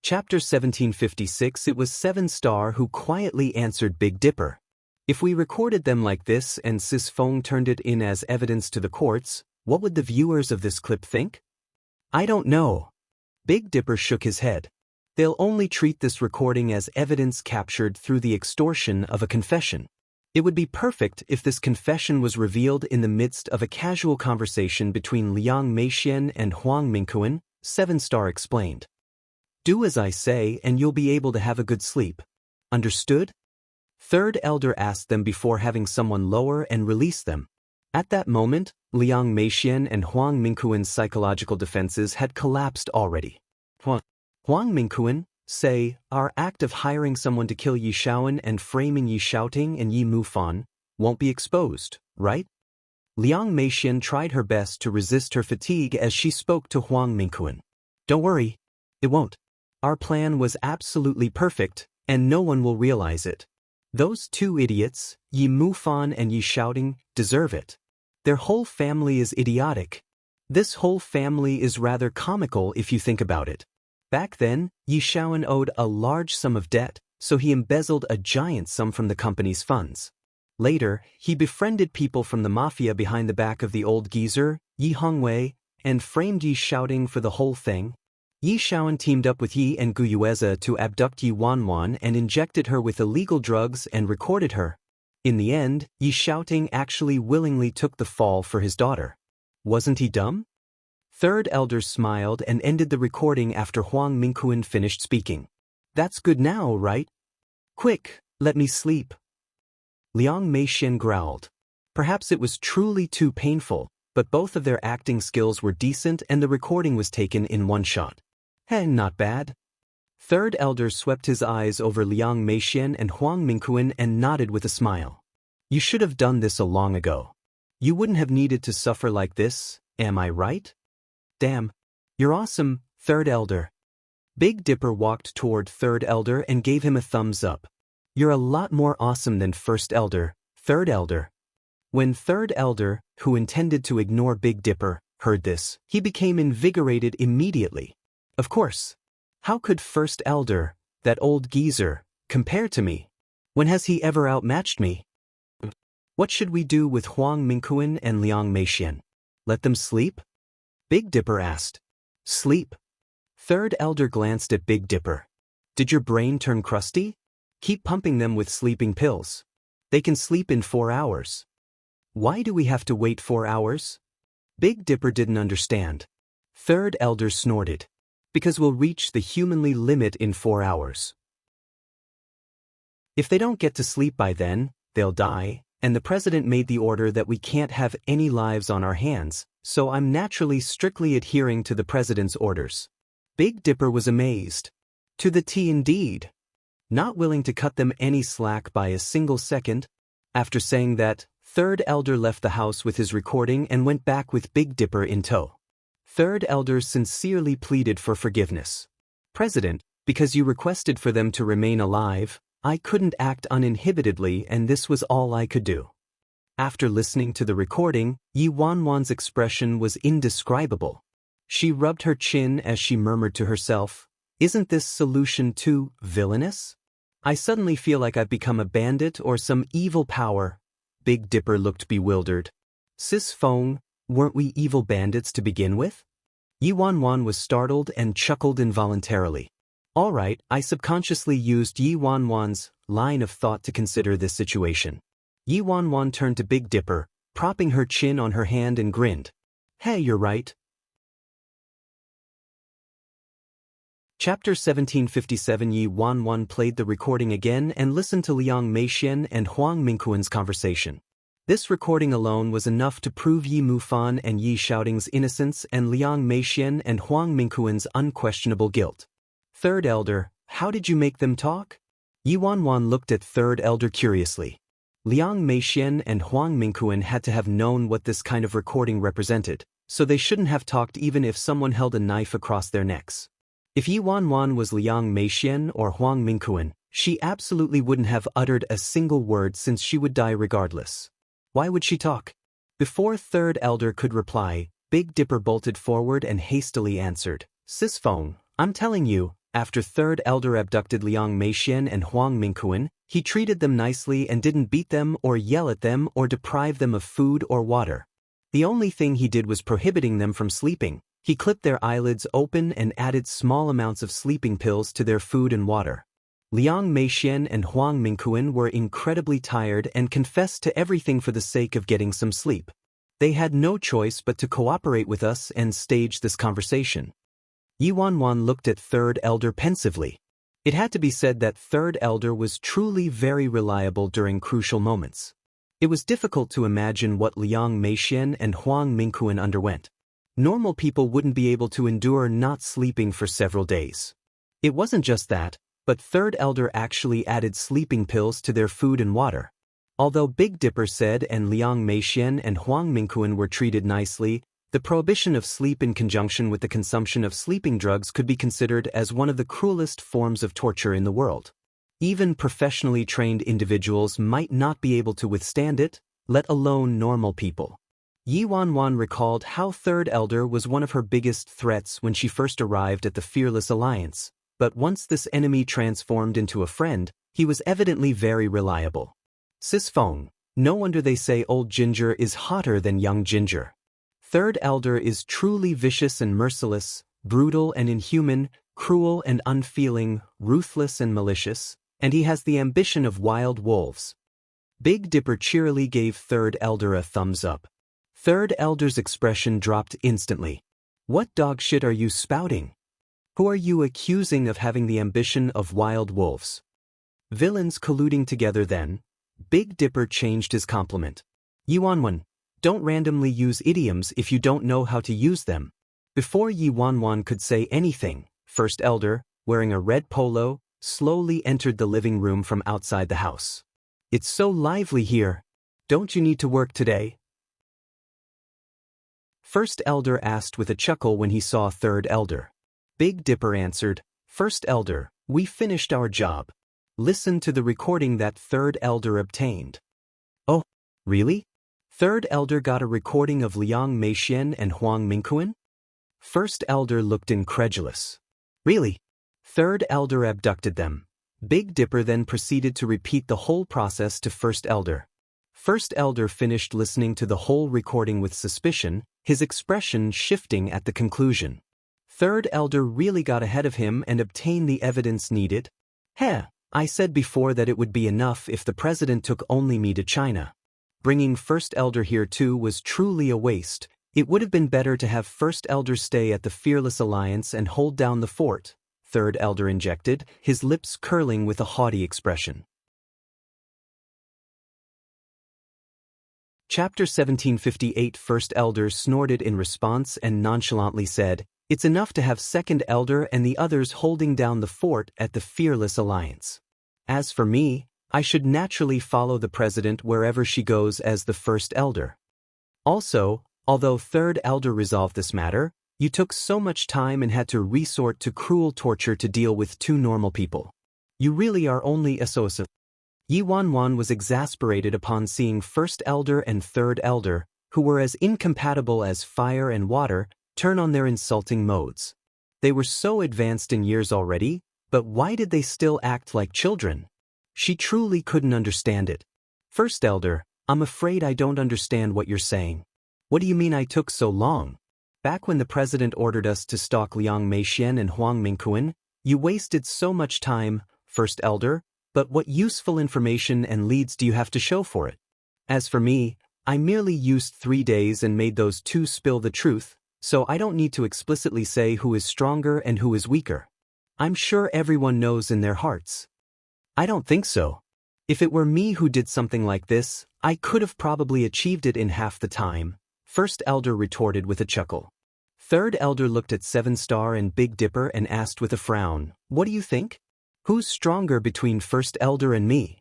Chapter 1756. It was Seven Star who quietly answered Big Dipper. If we recorded them like this and Sis Feng turned it in as evidence to the courts, what would the viewers of this clip think? I don't know. Big Dipper shook his head. They'll only treat this recording as evidence captured through the extortion of a confession. It would be perfect if this confession was revealed in the midst of a casual conversation between Liang Meixian and Huang Mingquan, Seven Star explained. Do as I say and you'll be able to have a good sleep. Understood? Third elder asked them before having someone lower and release them. At that moment, Liang Meixian and Huang Mingquan's psychological defenses had collapsed already. Huang Mingquan, say, our act of hiring someone to kill Yi Shaoan and framing Yi Xiaoting and Yi Mufan won't be exposed, right? Liang Meixian tried her best to resist her fatigue as she spoke to Huang Mingquan. Don't worry, it won't. Our plan was absolutely perfect, and no one will realize it. Those two idiots, Yi Mufan and Yi Xiaoting, deserve it. Their whole family is idiotic. This whole family is rather comical if you think about it. Back then, Yi Shaoan owed a large sum of debt, so he embezzled a giant sum from the company's funds. Later, he befriended people from the mafia behind the back of the old geezer, Yi Hongwei, and framed Yi Xiaoting for the whole thing. Yi Shaoan teamed up with Yi and Guyueza to abduct Yi Wanwan and injected her with illegal drugs and recorded her. In the end, Yi Xiaoting actually willingly took the fall for his daughter. Wasn't he dumb? Third elder smiled and ended the recording after Huang Mingquan finished speaking. That's good now, right? Quick, let me sleep. Liang Meixian growled. Perhaps it was truly too painful, but both of their acting skills were decent and the recording was taken in one shot. Hey, not bad. Third elder swept his eyes over Liang Meixian and Huang Mingquan and nodded with a smile. You should have done this a long ago. You wouldn't have needed to suffer like this, am I right? Damn. You're awesome, Third elder. Big Dipper walked toward Third elder and gave him a thumbs up. You're a lot more awesome than First elder, Third elder. When Third elder, who intended to ignore Big Dipper, heard this, he became invigorated immediately. Of course. How could First elder, that old geezer, compare to me? When has he ever outmatched me? What should we do with Huang Mingquan and Liang Meixian? Let them sleep? Big Dipper asked. Sleep? Third elder glanced at Big Dipper. Did your brain turn crusty? Keep pumping them with sleeping pills. They can sleep in 4 hours. Why do we have to wait 4 hours? Big Dipper didn't understand. Third elder snorted. Because we'll reach the humanly limit in 4 hours. If they don't get to sleep by then, they'll die, and the president made the order that we can't have any lives on our hands, so I'm naturally strictly adhering to the president's orders. Big Dipper was amazed. To the T indeed. Not willing to cut them any slack by a single second. After saying that, Third elder left the house with his recording and went back with Big Dipper in tow. Third elder sincerely pleaded for forgiveness. President, because you requested for them to remain alive, I couldn't act uninhibitedly and this was all I could do. After listening to the recording, Yi Wanwan's expression was indescribable. She rubbed her chin as she murmured to herself, Isn't this solution too villainous? I suddenly feel like I've become a bandit or some evil power. Big Dipper looked bewildered. Sis Fong, weren't we evil bandits to begin with? Yi Wanwan was startled and chuckled involuntarily. All right, I subconsciously used Yi Wanwan's line of thought to consider this situation. Yi Wanwan turned to Big Dipper, propping her chin on her hand and grinned. Hey, you're right. Chapter 1757. Yi Wanwan played the recording again and listened to Liang Meixian and Huang Mingquan's conversation. This recording alone was enough to prove Yi Mufan and Yi Xiaoting's innocence and Liang Meixian and Huang Mingquan's unquestionable guilt. Third Elder, how did you make them talk? Yi Wanwan looked at Third Elder curiously. Liang Meixian and Huang Mingquan had to have known what this kind of recording represented, so they shouldn't have talked even if someone held a knife across their necks. If Yi Wanwan was Liang Meixian or Huang Mingquan, she absolutely wouldn't have uttered a single word since she would die regardless. Why would she talk? Before Third Elder could reply, Big Dipper bolted forward and hastily answered, Sis Fong, I'm telling you, after Third Elder abducted Liang Meixian and Huang Mingquan, he treated them nicely and didn't beat them or yell at them or deprive them of food or water. The only thing he did was prohibiting them from sleeping. He clipped their eyelids open and added small amounts of sleeping pills to their food and water. Liang Meixian and Huang Mingquan were incredibly tired and confessed to everything for the sake of getting some sleep. They had no choice but to cooperate with us and stage this conversation. Yi Wanwan looked at Third Elder pensively. It had to be said that Third Elder was truly very reliable during crucial moments. It was difficult to imagine what Liang Meixian and Huang Mingquan underwent. Normal people wouldn't be able to endure not sleeping for several days. It wasn't just that, but Third Elder actually added sleeping pills to their food and water. Although Big Dipper said and Liang Meixian and Huang Mingquan were treated nicely, the prohibition of sleep in conjunction with the consumption of sleeping drugs could be considered as one of the cruelest forms of torture in the world. Even professionally trained individuals might not be able to withstand it, let alone normal people. Yi Wanwan recalled how Third Elder was one of her biggest threats when she first arrived at the Fearless Alliance, but once this enemy transformed into a friend, he was evidently very reliable. Sis Fong, no wonder they say old ginger is hotter than young ginger. Third Elder is truly vicious and merciless, brutal and inhuman, cruel and unfeeling, ruthless and malicious, and he has the ambition of wild wolves. Big Dipper cheerily gave Third Elder a thumbs up. Third Elder's expression dropped instantly. What dog shit are you spouting? Who are you accusing of having the ambition of wild wolves? Villains colluding together then. Big Dipper changed his compliment. Yi Wanwan, don't randomly use idioms if you don't know how to use them. Before Yi Wanwan could say anything, First Elder, wearing a red polo, slowly entered the living room from outside the house. It's so lively here. Don't you need to work today? First Elder asked with a chuckle when he saw Third Elder. Big Dipper answered, First Elder, we finished our job. Listen to the recording that Third Elder obtained. Oh, really? Third Elder got a recording of Liang Meixian and Huang Mingquan? First Elder looked incredulous. Really? Third Elder abducted them. Big Dipper then proceeded to repeat the whole process to First Elder. First Elder finished listening to the whole recording with suspicion, his expression shifting at the conclusion. Third Elder really got ahead of him and obtained the evidence needed. Heh, I said before that it would be enough if the president took only me to China. Bringing First Elder here too was truly a waste. It would have been better to have First Elder stay at the Fearless Alliance and hold down the fort, Third Elder injected, his lips curling with a haughty expression. Chapter 1758. First Elder snorted in response and nonchalantly said, It's enough to have Second Elder and the others holding down the fort at the Fearless Alliance. As for me, I should naturally follow the president wherever she goes as the First Elder. Also, although Third Elder resolved this matter, you took so much time and had to resort to cruel torture to deal with two normal people. You really are only a sosa. Yi Wanwan was exasperated upon seeing First Elder and Third Elder, who were as incompatible as fire and water, turn on their insulting modes. They were so advanced in years already, but why did they still act like children? She truly couldn't understand it. First elder, I'm afraid I don't understand what you're saying. What do you mean I took so long? Back when the president ordered us to stalk Liang Meixian and Huang Mingquan, you wasted so much time, First elder, but what useful information and leads do you have to show for it? As for me, I merely used 3 days and made those two spill the truth, so I don't need to explicitly say who is stronger and who is weaker. I'm sure everyone knows in their hearts. I don't think so. If it were me who did something like this, I could have probably achieved it in half the time, First elder retorted with a chuckle. Third elder looked at Seven Star and Big Dipper and asked with a frown, what do you think? Who's stronger between First elder and me?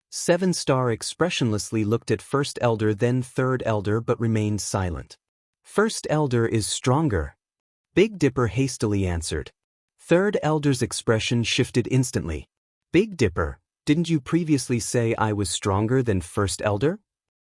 Seven Star expressionlessly looked at First elder then Third elder but remained silent. First elder is stronger. Big Dipper hastily answered. Third elder's expression shifted instantly. Big Dipper, didn't you previously say I was stronger than First elder?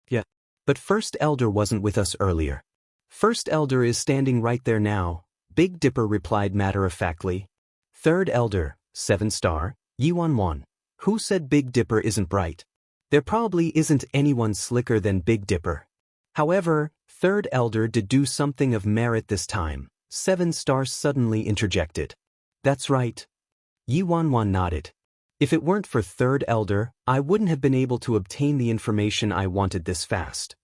Yeah. But First elder wasn't with us earlier. First elder is standing right there now, Big Dipper replied matter-of-factly. Third elder, Seven Star, Yuan. Who said Big Dipper isn't bright? There probably isn't anyone slicker than Big Dipper. However, Third elder did do something of merit this time, Seven Star suddenly interjected. That's right. Yuan nodded. If it weren't for Third elder, I wouldn't have been able to obtain the information I wanted this fast.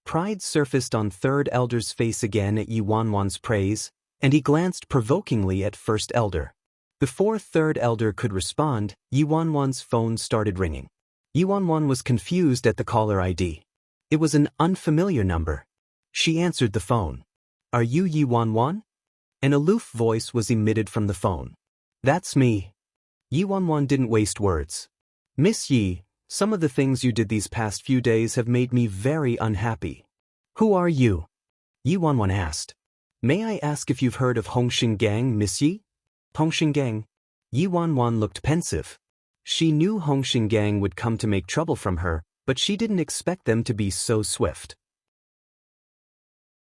Pride surfaced on Third elder's face again at Yuan's praise, and he glanced provokingly at First elder. Before Third elder could respond, Yuan's phone started ringing. Yuan was confused at the caller ID. It was an unfamiliar number. She answered the phone. Are you Yuan? An aloof voice was emitted from the phone. That's me. Yuan didn't waste words. Miss Yi, some of the things you did these past few days have made me very unhappy. Who are you? Yuan asked. May I ask if you've heard of Hongxing Gang, Miss Yi? Hongxing Gang? Yuan looked pensive. She knew Hongxing Gang would come to make trouble from her, but she didn't expect them to be so swift.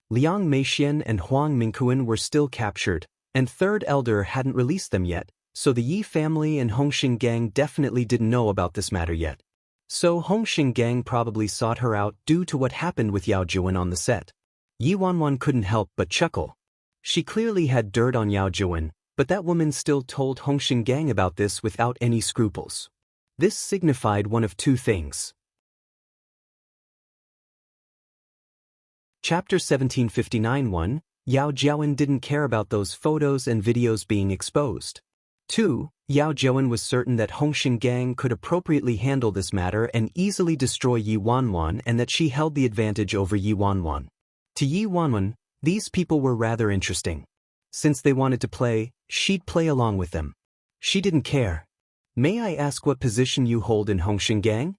Liang Meixian and Huang Mingquan were still captured, and Third elder hadn't released them yet, so the Yi family and Hongxing Gang definitely didn't know about this matter yet. So Hongxing Gang probably sought her out due to what happened with Yao Juan on the set. Yuan couldn't help but chuckle. She clearly had dirt on Yao Juan, but that woman still told Hongxing Gang about this without any scruples. This signified one of two things. Chapter 1759 1. Yao Jiawen didn't care about those photos and videos being exposed. 2. Yao Jiawen was certain that Hongxing Gang could appropriately handle this matter and easily destroy Yuan and that she held the advantage over Yuan. To Yuan, these people were rather interesting. Since they wanted to play, she'd play along with them. She didn't care. May I ask what position you hold in Hongxing Gang?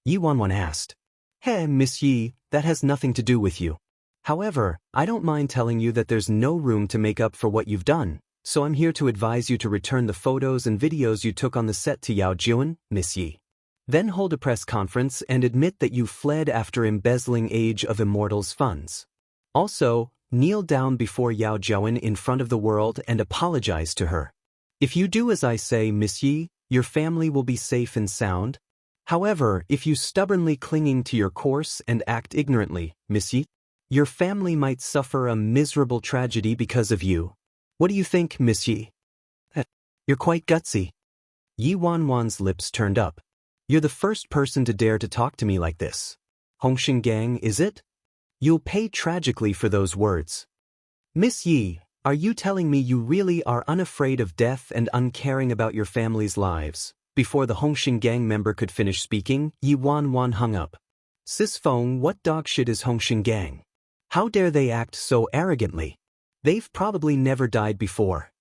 Yuan asked. Hey, Miss Yi, that has nothing to do with you. However, I don't mind telling you that there's no room to make up for what you've done, so I'm here to advise you to return the photos and videos you took on the set to Yao Juan, Miss Yi. Then hold a press conference and admit that you fled after embezzling Age of Immortals funds. Also, kneel down before Yao Juan in front of the world and apologize to her. If you do as I say, Miss Yi, your family will be safe and sound. However, if you stubbornly clinging to your course and act ignorantly, Miss Yi, your family might suffer a miserable tragedy because of you. What do you think, Miss Yi? You're quite gutsy. Yuan's lips turned up. You're the first person to dare to talk to me like this. Hongxing Gang, is it? You'll pay tragically for those words. Miss Yi, are you telling me you really are unafraid of death and uncaring about your family's lives? Before the Hongxing Gang member could finish speaking, Yuan hung up. Sis Feng, what dog shit is Hongxing Gang? How dare they act so arrogantly? They've probably never died before.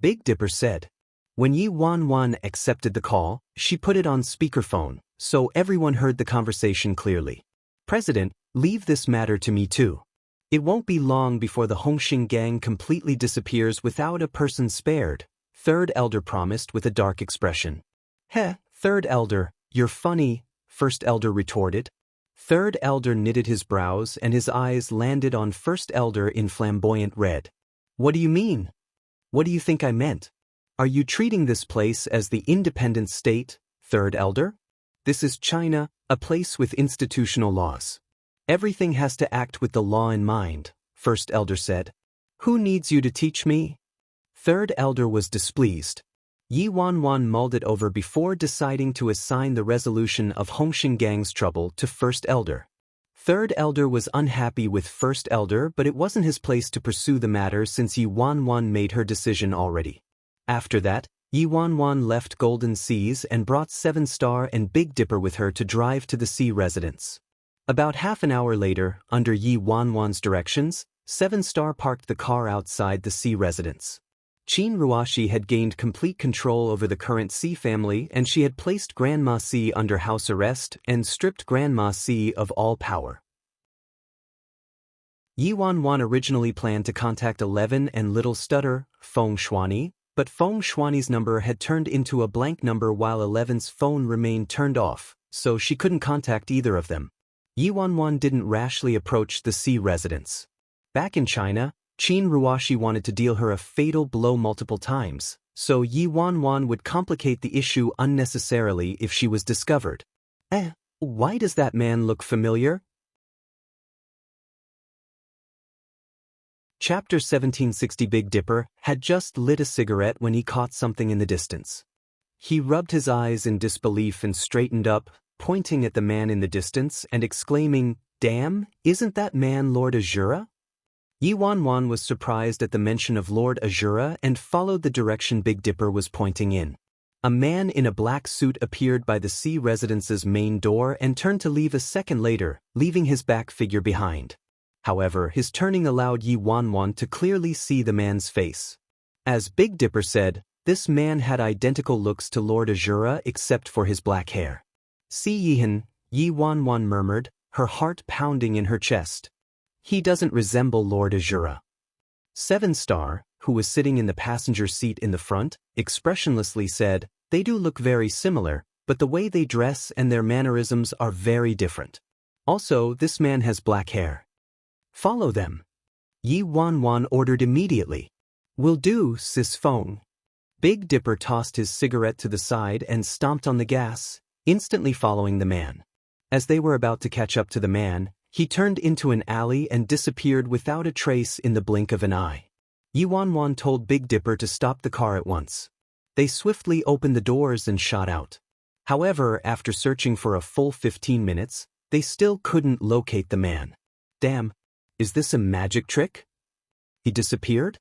Big Dipper said. When Yuan accepted the call, she put it on speakerphone, so everyone heard the conversation clearly. President, leave this matter to me too. It won't be long before the Hongxing Gang completely disappears without a person spared, Third elder promised with a dark expression. Heh, Third elder, you're funny, First elder retorted. Third elder knitted his brows and his eyes landed on First elder in flamboyant red. What do you mean? What do you think I meant? Are you treating this place as the independent state? Third elder? This is China, a place with institutional laws. Everything has to act with the law in mind, first elder said. Who needs you to teach me? Third elder was displeased. Yi Wanwan mulled it over before deciding to assign the resolution of Hongxing Gang's trouble to first elder. Third elder was unhappy with first elder, but it wasn't his place to pursue the matter since Yi Wanwan made her decision already. After that, Yi Wanwan left Golden Seas and brought Seven Star and Big Dipper with her to drive to the sea residence. About half an hour later, under Yi Wanwan's directions, Seven Star parked the car outside the sea residence. Qin Ruashi had gained complete control over the current Sea family, and she had placed Grandma Sea under house arrest and stripped Grandma Sea of all power. Yi Wanwan originally planned to contact 11 and Little Stutter, Feng Shuani, but Feng Shuani's number had turned into a blank number while 11's phone remained turned off, so she couldn't contact either of them. Yi Wanwan didn't rashly approach the sea residence. Back in China, Qin Ruashi wanted to deal her a fatal blow multiple times, so Yi Wanwan would complicate the issue unnecessarily if she was discovered. Why does that man look familiar? Chapter 1760. Big Dipper had just lit a cigarette when he caught something in the distance. He rubbed his eyes in disbelief and straightened up, pointing at the man in the distance and exclaiming, "Damn, isn't that man Lord Azura?" Yi Wanwan was surprised at the mention of Lord Azura and followed the direction Big Dipper was pointing in. A man in a black suit appeared by the sea residence's main door and turned to leave a second later, leaving his back figure behind. However, his turning allowed Yi Wanwan to clearly see the man's face. As Big Dipper said, this man had identical looks to Lord Azura except for his black hair. "See Yihan," Yi Wanwan murmured, her heart pounding in her chest. "He doesn't resemble Lord Azura." Seven Star, who was sitting in the passenger seat in the front, expressionlessly said, "They do look very similar, but the way they dress and their mannerisms are very different. Also, this man has black hair." "Follow them," Yi Wanwan ordered immediately. "Will do, Sis Feng." Big Dipper tossed his cigarette to the side and stomped on the gas, instantly following the man. As they were about to catch up to the man, he turned into an alley and disappeared without a trace in the blink of an eye. Yi Wanwan told Big Dipper to stop the car at once. They swiftly opened the doors and shot out. However, after searching for a full 15 minutes, they still couldn't locate the man. "Damn, is this a magic trick? He disappeared?"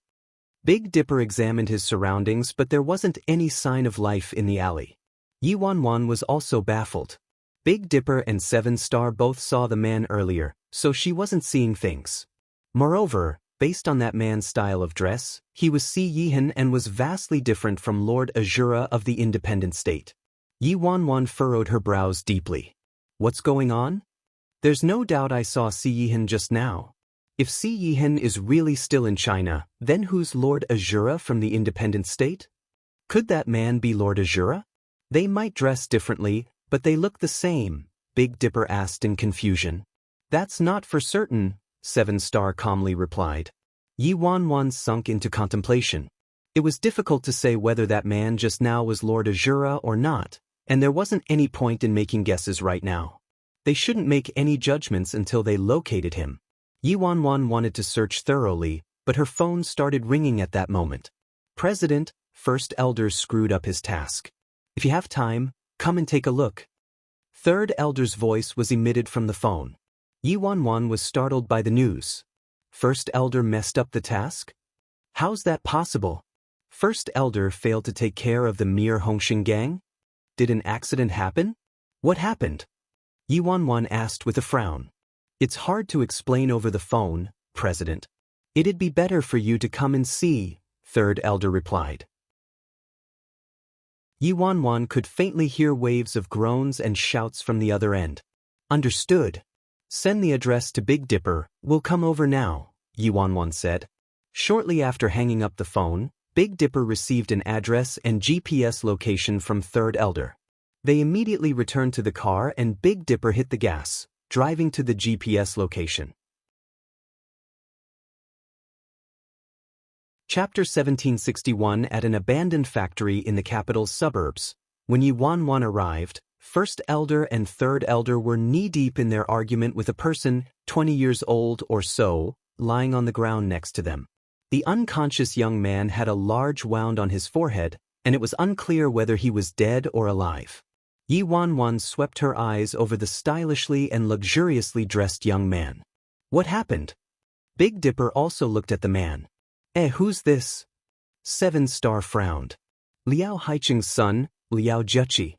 Big Dipper examined his surroundings, but there wasn't any sign of life in the alley. Yi Wanwan was also baffled. Big Dipper and Seven Star both saw the man earlier, so she wasn't seeing things. Moreover, based on that man's style of dress, he was Si Yihan and was vastly different from Lord Azura of the independent state. Yi Wanwan furrowed her brows deeply. "What's going on? There's no doubt I saw Si Yihan just now. If Si Yihan is really still in China, then who's Lord Azura from the independent state? Could that man be Lord Azura? They might dress differently, but they look the same," Big Dipper asked in confusion. "That's not for certain," Seven Star calmly replied. Yi Wanwan sunk into contemplation. It was difficult to say whether that man just now was Lord Azura or not, and there wasn't any point in making guesses right now. They shouldn't make any judgments until they located him. Yi Wanwan wanted to search thoroughly, but her phone started ringing at that moment. "President," First Elder screwed up his task. "If you have time, come and take a look." Third Elder's voice was emitted from the phone. Yi Wanwan was startled by the news. First Elder messed up the task? How's that possible? First Elder failed to take care of the mere Hongxing gang? Did an accident happen? What happened? Yi Wanwan asked with a frown. "It's hard to explain over the phone, President. It'd be better for you to come and see," Third Elder replied. Yi Wanwan could faintly hear waves of groans and shouts from the other end. "Understood. Send the address to Big Dipper, we'll come over now," Yi Wanwan said. Shortly after hanging up the phone, Big Dipper received an address and GPS location from Third Elder. They immediately returned to the car and Big Dipper hit the gas, driving to the GPS location. Chapter 1761. At an abandoned factory in the capital's suburbs. When Yi Wanwan arrived, First Elder and Third Elder were knee-deep in their argument with a person, 20 years old or so, lying on the ground next to them. The unconscious young man had a large wound on his forehead, and it was unclear whether he was dead or alive. Yi Wanwan swept her eyes over the stylishly and luxuriously dressed young man. What happened? Big Dipper also looked at the man. Who's this? 7-Star frowned. Liao Haicheng's son, Liao Jiaqi.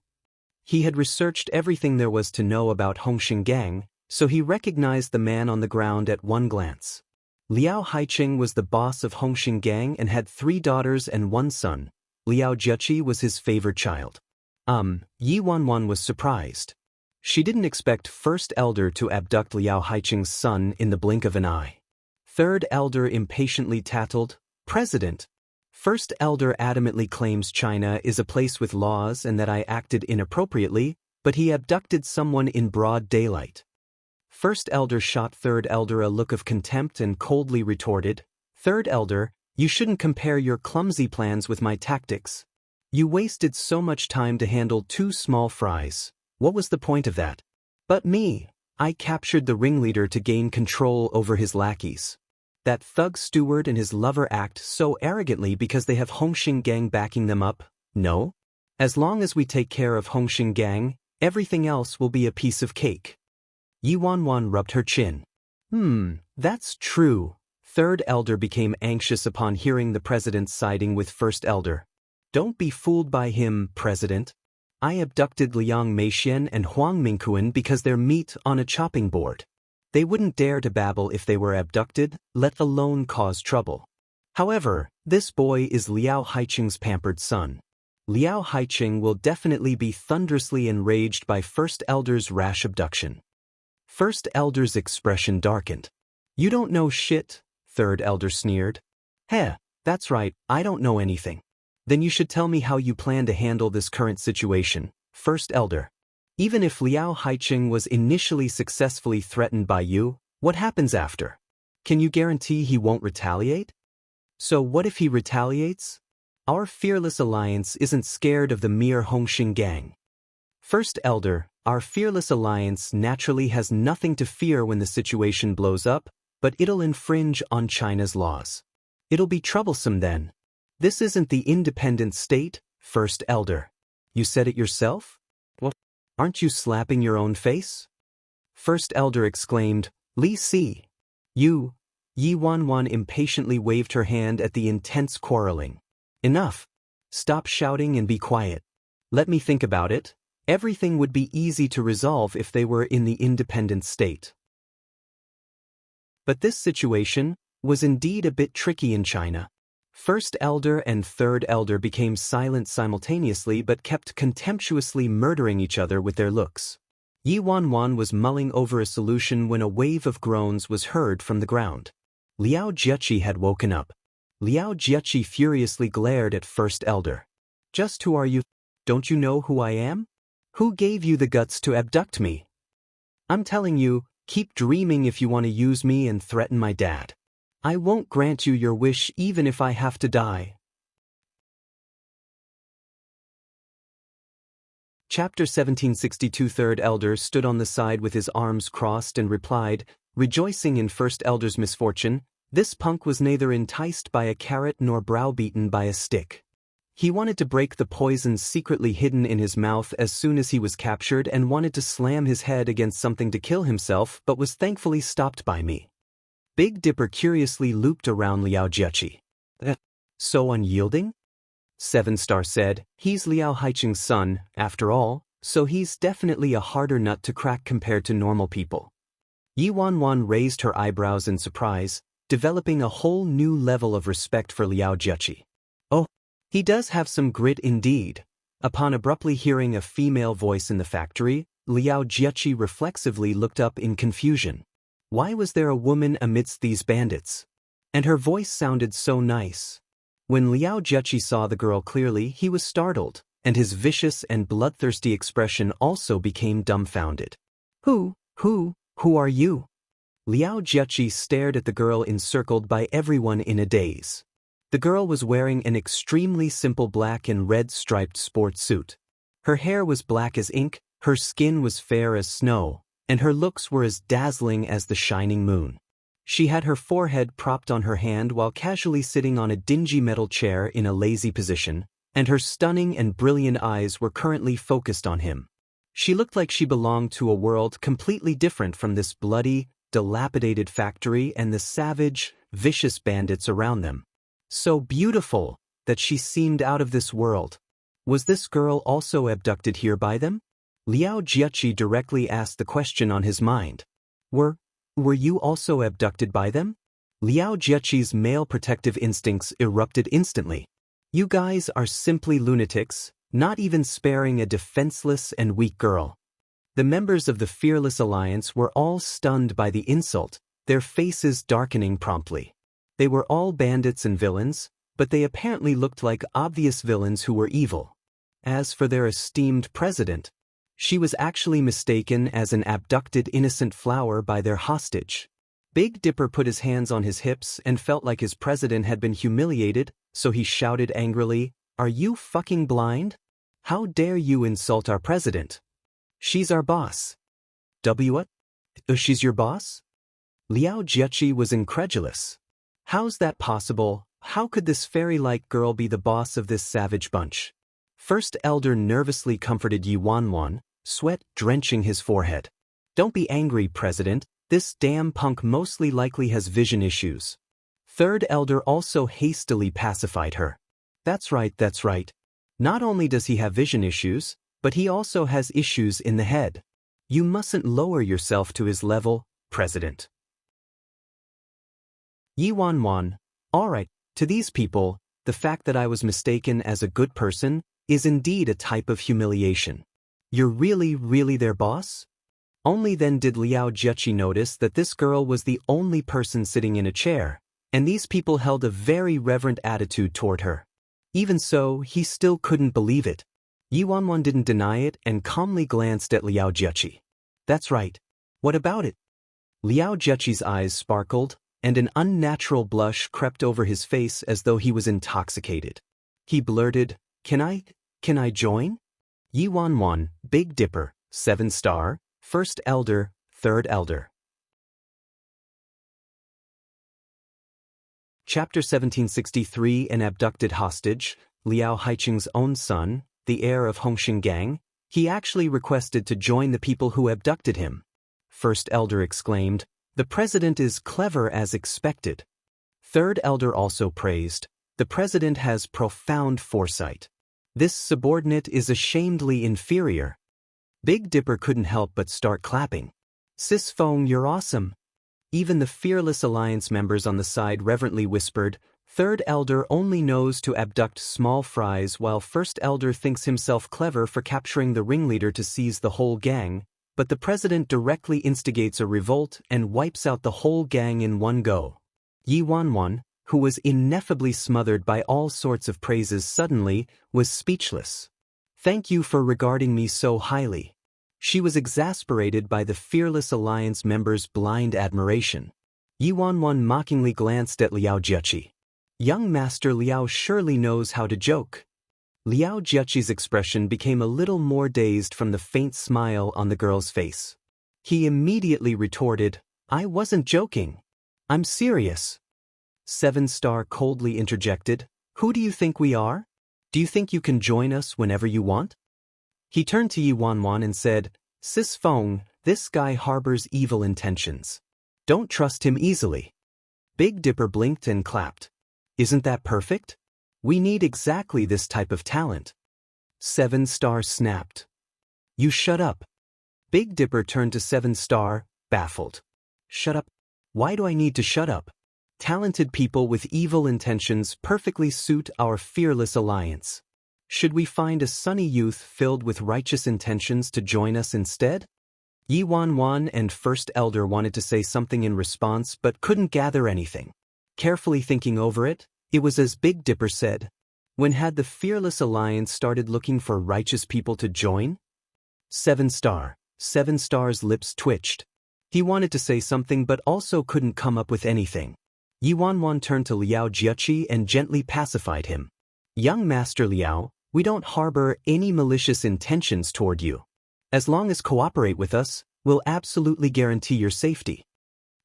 He had researched everything there was to know about Hongxing Gang, so he recognized the man on the ground at one glance. Liao Haicheng was the boss of Hongxing Gang and had 3 daughters and 1 son. Liao Jiaqi was his favored child. Yi Wanwan was surprised. She didn't expect First Elder to abduct Liao Haicheng's son in the blink of an eye. Third Elder impatiently tattled, "President, First Elder adamantly claims China is a place with laws and that I acted inappropriately, but he abducted someone in broad daylight." First Elder shot Third Elder a look of contempt and coldly retorted, "Third Elder, you shouldn't compare your clumsy plans with my tactics. You wasted so much time to handle 2 small fries. What was the point of that? But me, I captured the ringleader to gain control over his lackeys. That thug steward and his lover act so arrogantly because they have Hongxing Gang backing them up, no? As long as we take care of Hongxing Gang, everything else will be a piece of cake." Yi Wanwan rubbed her chin. That's true." Third Elder became anxious upon hearing the president siding with First Elder. "Don't be fooled by him, President. I abducted Liang Meixian and Huang Mingquan because they're meat on a chopping board. They wouldn't dare to babble if they were abducted, let alone cause trouble. However, this boy is Liao Haicheng's pampered son. Liao Haicheng will definitely be thunderously enraged by First Elder's rash abduction." First Elder's expression darkened. "You don't know shit," Third Elder sneered. "Heh, that's right, I don't know anything." "Then you should tell me how you plan to handle this current situation, First Elder. Even if Liao Haicheng was initially successfully threatened by you, what happens after? Can you guarantee he won't retaliate? So what if he retaliates? Our fearless alliance isn't scared of the mere Hongxing Gang. First Elder, our fearless alliance naturally has nothing to fear when the situation blows up, but it'll infringe on China's laws. It'll be troublesome then. This isn't the independent state, First Elder. You said it yourself? What? Aren't you slapping your own face?" First Elder exclaimed, "Li Si. You." Yi Wanwan impatiently waved her hand at the intense quarreling. "Enough. Stop shouting and be quiet. Let me think about it. Everything would be easy to resolve if they were in the independent state." But this situation was indeed a bit tricky in China. First Elder and Third Elder became silent simultaneously but kept contemptuously murdering each other with their looks. Yi Wanwan was mulling over a solution when a wave of groans was heard from the ground. Liao Jiaqi had woken up. Liao Jiaqi furiously glared at First Elder. "Just who are you? Don't you know who I am? Who gave you the guts to abduct me? I'm telling you, keep dreaming if you want to use me and threaten my dad. I won't grant you your wish even if I have to die." Chapter 1762. Third Elder stood on the side with his arms crossed and replied, rejoicing in First Elder's misfortune, "This punk was neither enticed by a carrot nor browbeaten by a stick. He wanted to break the poison secretly hidden in his mouth as soon as he was captured and wanted to slam his head against something to kill himself but was thankfully stopped by me." Big Dipper curiously looped around Liao Jiaqi. "So unyielding?" 7-Star said, "He's Liao Haicheng's son, after all, so he's definitely a harder nut to crack compared to normal people." Yi Wanwan raised her eyebrows in surprise, developing a whole new level of respect for Liao Jiaqi. "Oh, he does have some grit indeed." Upon abruptly hearing a female voice in the factory, Liao Jiaqi reflexively looked up in confusion. Why was there a woman amidst these bandits? And her voice sounded so nice. When Liao Jiaqi saw the girl clearly, he was startled, and his vicious and bloodthirsty expression also became dumbfounded. Who are you?" Liao Jiaqi stared at the girl encircled by everyone in a daze. The girl was wearing an extremely simple black and red striped sports suit. Her hair was black as ink, her skin was fair as snow, and her looks were as dazzling as the shining moon. She had her forehead propped on her hand while casually sitting on a dingy metal chair in a lazy position, and her stunning and brilliant eyes were currently focused on him. She looked like she belonged to a world completely different from this bloody, dilapidated factory and the savage, vicious bandits around them. So beautiful that she seemed out of this world. Was this girl also abducted here by them? Liao Jiaqi directly asked the question on his mind. Were you also abducted by them? Liao Jiaqi's male protective instincts erupted instantly. You guys are simply lunatics, not even sparing a defenseless and weak girl. The members of the Fearless Alliance were all stunned by the insult, their faces darkening promptly. They were all bandits and villains, but they apparently looked like obvious villains who were evil. As for their esteemed president, she was actually mistaken as an abducted innocent flower by their hostage. Big Dipper put his hands on his hips and felt like his president had been humiliated, so he shouted angrily, "Are you fucking blind? How dare you insult our president? She's our boss." What? She's your boss? Liao Jiaqi was incredulous. How's that possible? How could this fairy-like girl be the boss of this savage bunch? First Elder nervously comforted Yi Wanwan, sweat drenching his forehead. Don't be angry, President. This damn punk mostly likely has vision issues. Third Elder also hastily pacified her. That's right. Not only does he have vision issues, but he also has issues in the head. You mustn't lower yourself to his level, President. Yi Wanwan, all right, to these people, the fact that I was mistaken as a good person is indeed a type of humiliation. You're really their boss? Only then did Liao Jiaqi notice that this girl was the only person sitting in a chair, and these people held a very reverent attitude toward her. Even so, he still couldn't believe it. Yi Wanwan didn't deny it and calmly glanced at Liao Jiaqi. That's right. What about it? Liao Jiaqi's eyes sparkled, and an unnatural blush crept over his face as though he was intoxicated. He blurted, Can I join? Yi Wanwan, Big Dipper, 7-star, First Elder, Third Elder. Chapter 1763. An abducted hostage, Liao Haiqing's own son, the heir of Hongxing Gang, he actually requested to join the people who abducted him. First Elder exclaimed, "The president is clever as expected." Third Elder also praised, "The president has profound foresight. This subordinate is ashamedly inferior." Big Dipper couldn't help but start clapping. "Sis Feng, you're awesome." Even the Fearless Alliance members on the side reverently whispered, "Third Elder only knows to abduct small fries while First Elder thinks himself clever for capturing the ringleader to seize the whole gang, but the president directly instigates a revolt and wipes out the whole gang in one go." Yi Wanwan, who was ineffably smothered by all sorts of praises suddenly, was speechless. "Thank you for regarding me so highly." She was exasperated by the Fearless Alliance members' blind admiration. Yi Wanwan mockingly glanced at Liao Jiaqi. Young Master Liao surely knows how to joke. Liao Jiaqi's expression became a little more dazed from the faint smile on the girl's face. He immediately retorted, "I wasn't joking. I'm serious." 7-star coldly interjected, "Who do you think we are? Do you think you can join us whenever you want?" He turned to Yi Wanwan and said, "Sis Feng, this guy harbors evil intentions. Don't trust him easily." Big Dipper blinked and clapped. "Isn't that perfect? We need exactly this type of talent." 7-star snapped. "You shut up." Big Dipper turned to 7-star, baffled. "Shut up? Why do I need to shut up? Talented people with evil intentions perfectly suit our Fearless Alliance. Should we find a sunny youth filled with righteous intentions to join us instead?" Yi Wanwan and First Elder wanted to say something in response but couldn't gather anything. Carefully thinking over it, it was as Big Dipper said. When had the Fearless Alliance started looking for righteous people to join? 7-star. 7-star's lips twitched. He wanted to say something but also couldn't come up with anything. Yi Wanwan turned to Liao Jiaqi and gently pacified him. "Young Master Liao, We don't harbor any malicious intentions toward you. As long as cooperate with us, we'll absolutely guarantee your safety.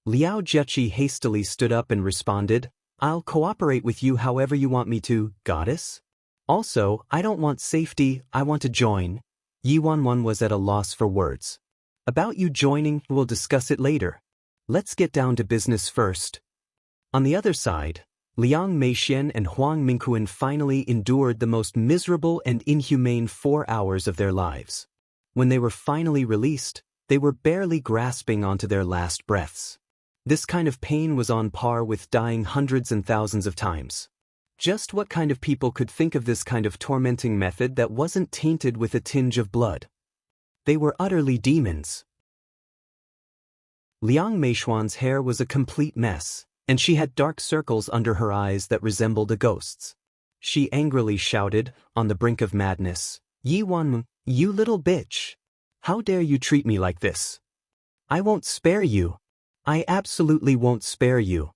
Liao Jiechi hastily stood up and responded, I'll cooperate with you however you want me to, goddess. Also, I don't want safety, I want to join. Yi Wanwan was at a loss for words. About you joining, we'll discuss it later. Let's get down to business first. On the other side, Liang Meixian and Huang Mingquan finally endured the most miserable and inhumane 4 hours of their lives. When they were finally released, they were barely grasping onto their last breaths. This kind of pain was on par with dying hundreds and thousands of times. Just what kind of people could think of this kind of tormenting method that wasn't tainted with a tinge of blood? They were utterly demons. Liang Meishuan's hair was a complete mess, and she had dark circles under her eyes that resembled a ghost's. She angrily shouted, on the brink of madness, Yi Wanmu, you little bitch! How dare you treat me like this? I won't spare you. I absolutely won't spare you.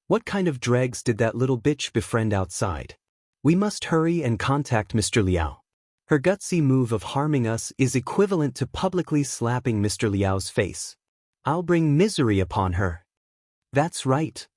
What kind of dregs did that little bitch befriend outside? We must hurry and contact Mr. Liao. Her gutsy move of harming us is equivalent to publicly slapping Mr. Liao's face. I'll bring misery upon her. That's right.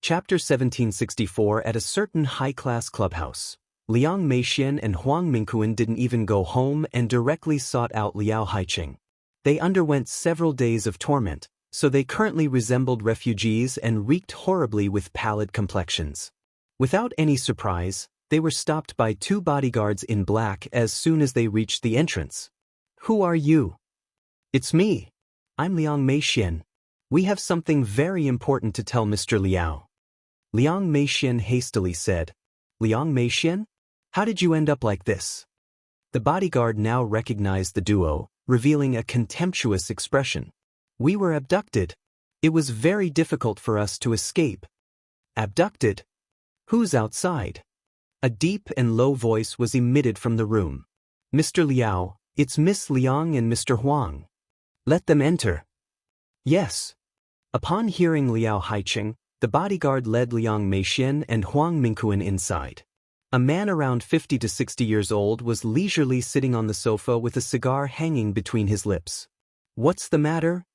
Chapter 1764. At a certain high-class clubhouse, Liang Meixian and Huang Mingquan didn't even go home and directly sought out Liao Haiqing. They underwent several days of torment, so they currently resembled refugees and reeked horribly with pallid complexions. Without any surprise, they were stopped by 2 bodyguards in black as soon as they reached the entrance. Who are you? It's me. I'm Liang Meixian. We have something very important to tell Mr. Liao. Liang Meixian hastily said. Liang Meixian? How did you end up like this? The bodyguard now recognized the duo, revealing a contemptuous expression. We were abducted. It was very difficult for us to escape. Abducted? Who's outside? A deep and low voice was emitted from the room. Mr. Liao, it's Miss Liang and Mr. Huang. Let them enter. Yes. Upon hearing Liao Haiqing, the bodyguard led Liang Meixian and Huang Mingquan inside. A man around 50 to 60 years old was leisurely sitting on the sofa with a cigar hanging between his lips. What's the matter?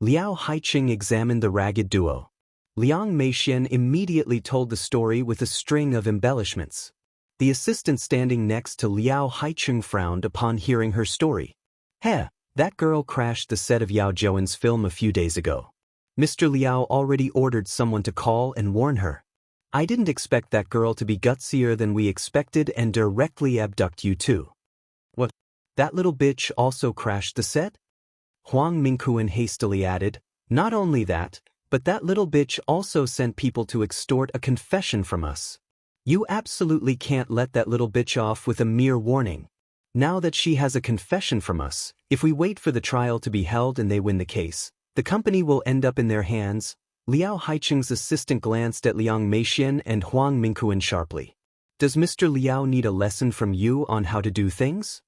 Liao Haiqing examined the ragged duo. Liang Meixian immediately told the story with a string of embellishments. The assistant standing next to Liao Haiqing frowned upon hearing her story. Heh, that girl crashed the set of Yao Zhouan's film a few days ago. Mr. Liao already ordered someone to call and warn her. I didn't expect that girl to be gutsier than we expected and directly abduct you too. What? That little bitch also crashed the set? Huang Mingquan hastily added, not only that, but that little bitch also sent people to extort a confession from us. You absolutely can't let that little bitch off with a mere warning. Now that she has a confession from us, if we wait for the trial to be held and they win the case, the company will end up in their hands. Liao Haiqing's assistant glanced at Liang Meixian and Huang Mingquan sharply. Does Mr. Liao need a lesson from you on how to do things?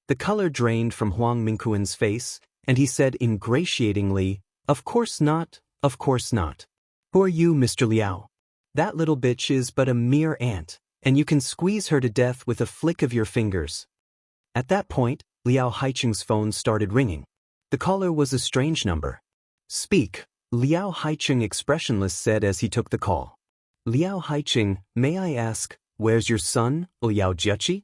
The color drained from Huang Mingquan's face, and he said ingratiatingly, Of course not, of course not. Who are you, Mr. Liao? That little bitch is but a mere ant, and you can squeeze her to death with a flick of your fingers. At that point, Liao Haiqing's phone started ringing. The caller was a strange number. Speak. Liao Haiqing expressionless said as he took the call. Liao Haiqing, may I ask, where's your son, Liao Jiechi?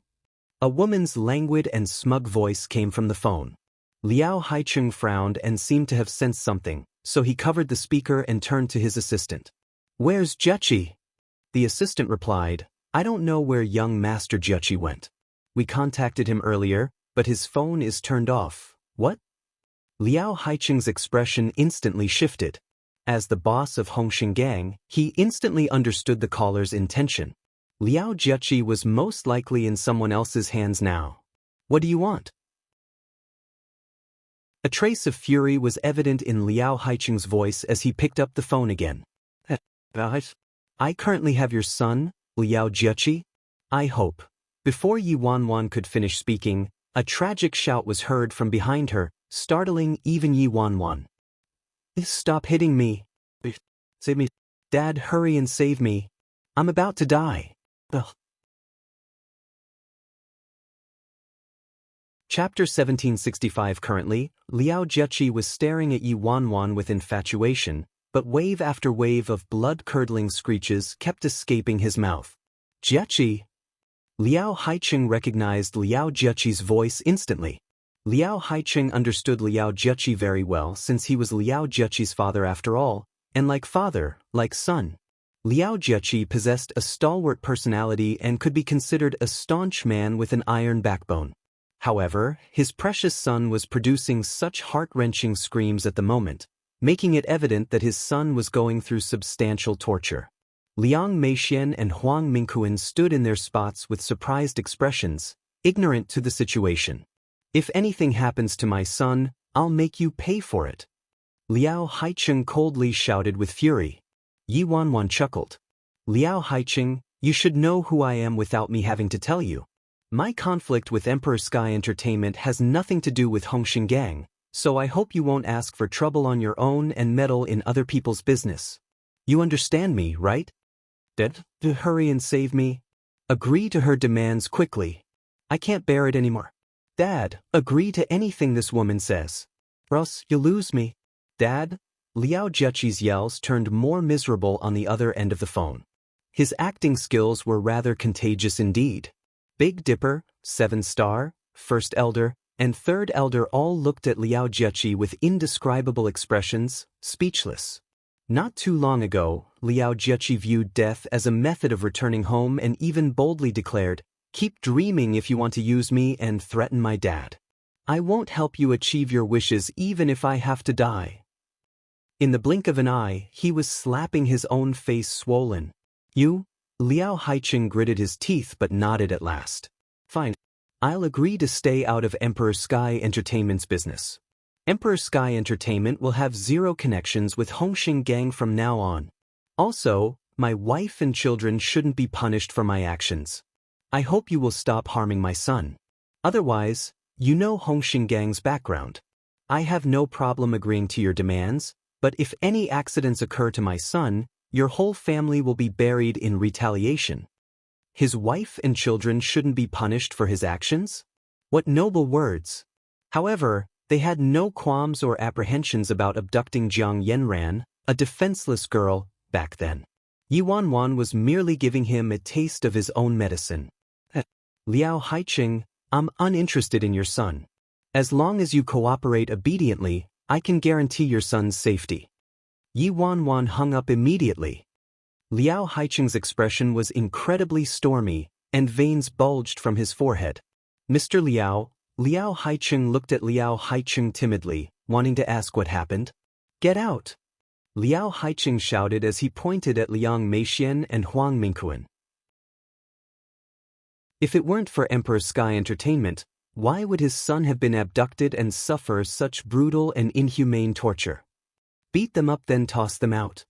A woman's languid and smug voice came from the phone. Liao Haiqing frowned and seemed to have sensed something, so he covered the speaker and turned to his assistant. Where's Jiechi? The assistant replied, I don't know where young Master Jiechi went. We contacted him earlier, but his phone is turned off. What? Liao Haiqing's expression instantly shifted. As the boss of Hongxing Gang, he instantly understood the caller's intention. Liao Jiechi was most likely in someone else's hands now. What do you want? A trace of fury was evident in Liao Haiqing's voice as he picked up the phone again. I currently have your son, Liao Jiechi. I hope. Before Yi Wanwan could finish speaking, a tragic shout was heard from behind her, startling even Yi Wanwan. Stop hitting me. Save me. Dad, hurry and save me. I'm about to die. Ugh. Chapter 1765. Currently, Liao Jiechi was staring at Yi Wanwan with infatuation, but wave after wave of blood-curdling screeches kept escaping his mouth. Jiechi! Liao Haicheng recognized Liao Jiechi's voice instantly. Liao Haicheng understood Liao Jiechi very well since he was Liao Jiechi's father after all, and like father, like son. Liao Jiechi possessed a stalwart personality and could be considered a staunch man with an iron backbone. However, his precious son was producing such heart-wrenching screams at the moment, making it evident that his son was going through substantial torture. Liang Meixian and Huang Mingquan stood in their spots with surprised expressions, ignorant to the situation. If anything happens to my son, I'll make you pay for it. Liao Haicheng coldly shouted with fury. Yi Wanwan chuckled. Liao Haicheng, you should know who I am without me having to tell you. My conflict with Emperor Sky Entertainment has nothing to do with Hongxing Gang, so I hope you won't ask for trouble on your own and meddle in other people's business. You understand me, right? Dad, hurry and save me. Agree to her demands quickly. I can't bear it anymore. Dad, agree to anything this woman says. Or else you'll lose me. Dad? Liao Jiechi's yells turned more miserable on the other end of the phone. His acting skills were rather contagious indeed. Big Dipper, 7-star, First Elder, and Third Elder all looked at Liao Jiechi with indescribable expressions, speechless. Not too long ago, Liao Jiechi viewed death as a method of returning home and even boldly declared, "Keep dreaming if you want to use me and threaten my dad. I won't help you achieve your wishes even if I have to die." In the blink of an eye, he was slapping his own face swollen. You? Liao Haicheng gritted his teeth but nodded at last. Fine. I'll agree to stay out of Emperor Sky Entertainment's business. Emperor Sky Entertainment will have zero connections with Hongxing Gang from now on. Also, my wife and children shouldn't be punished for my actions. I hope you will stop harming my son. Otherwise, you know Hongxing Gang's background. I have no problem agreeing to your demands, but if any accidents occur to my son, your whole family will be buried in retaliation. His wife and children shouldn't be punished for his actions? What noble words! However, they had no qualms or apprehensions about abducting Jiang Yanran, a defenseless girl, back then. Yi Wanwan was merely giving him a taste of his own medicine. Liao Haicheng, I'm uninterested in your son. As long as you cooperate obediently, I can guarantee your son's safety. Yi Wanwan hung up immediately. Liao Haicheng's expression was incredibly stormy, and veins bulged from his forehead. Mr. Liao, Liao Haicheng looked at Liao Haicheng timidly, wanting to ask what happened. Get out! Liao Haicheng shouted as he pointed at Liang Meixian and Huang Mingquan. If it weren't for Emperor Sky Entertainment, why would his son have been abducted and suffer such brutal and inhumane torture? Beat them up then toss them out.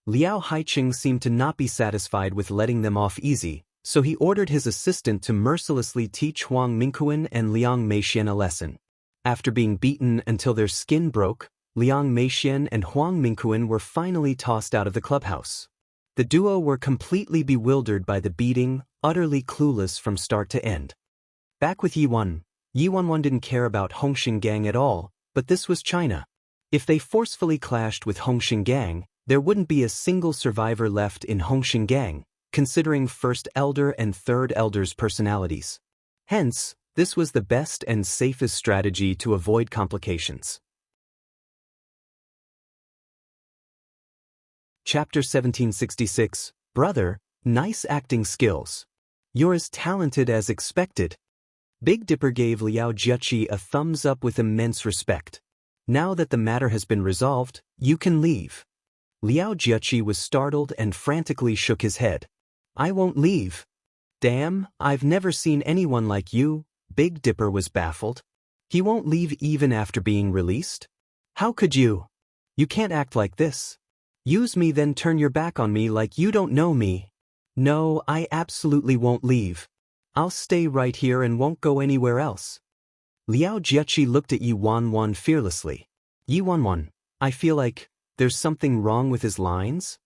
Liao Haicheng seemed to not be satisfied with letting them off easy, so he ordered his assistant to mercilessly teach Huang Mingquan and Liang Meixian a lesson. After being beaten until their skin broke, Liang Meixian and Huang Mingquan were finally tossed out of the clubhouse. The duo were completely bewildered by the beating, utterly clueless from start to end. Back with Yi Wanwan didn't care about Hongxing Gang at all, but this was China. If they forcefully clashed with Hongxing Gang, there wouldn't be a single survivor left in Hongxing Gang, considering First Elder and Third Elder's personalities. Hence, this was the best and safest strategy to avoid complications. Chapter 1766. Brother, nice acting skills. You're as talented as expected. Big Dipper gave Liao Jiechi a thumbs up with immense respect. Now that the matter has been resolved, you can leave. Liao Jiechi was startled and frantically shook his head. I won't leave. Damn, I've never seen anyone like you. Big Dipper was baffled. He won't leave even after being released? How could you? You can't act like this. Use me then turn your back on me like you don't know me. No, I absolutely won't leave. I'll stay right here and won't go anywhere else. Liao Jiechi looked at Yi Wanwan fearlessly. Yi Wanwan, I feel like there's something wrong with his lines?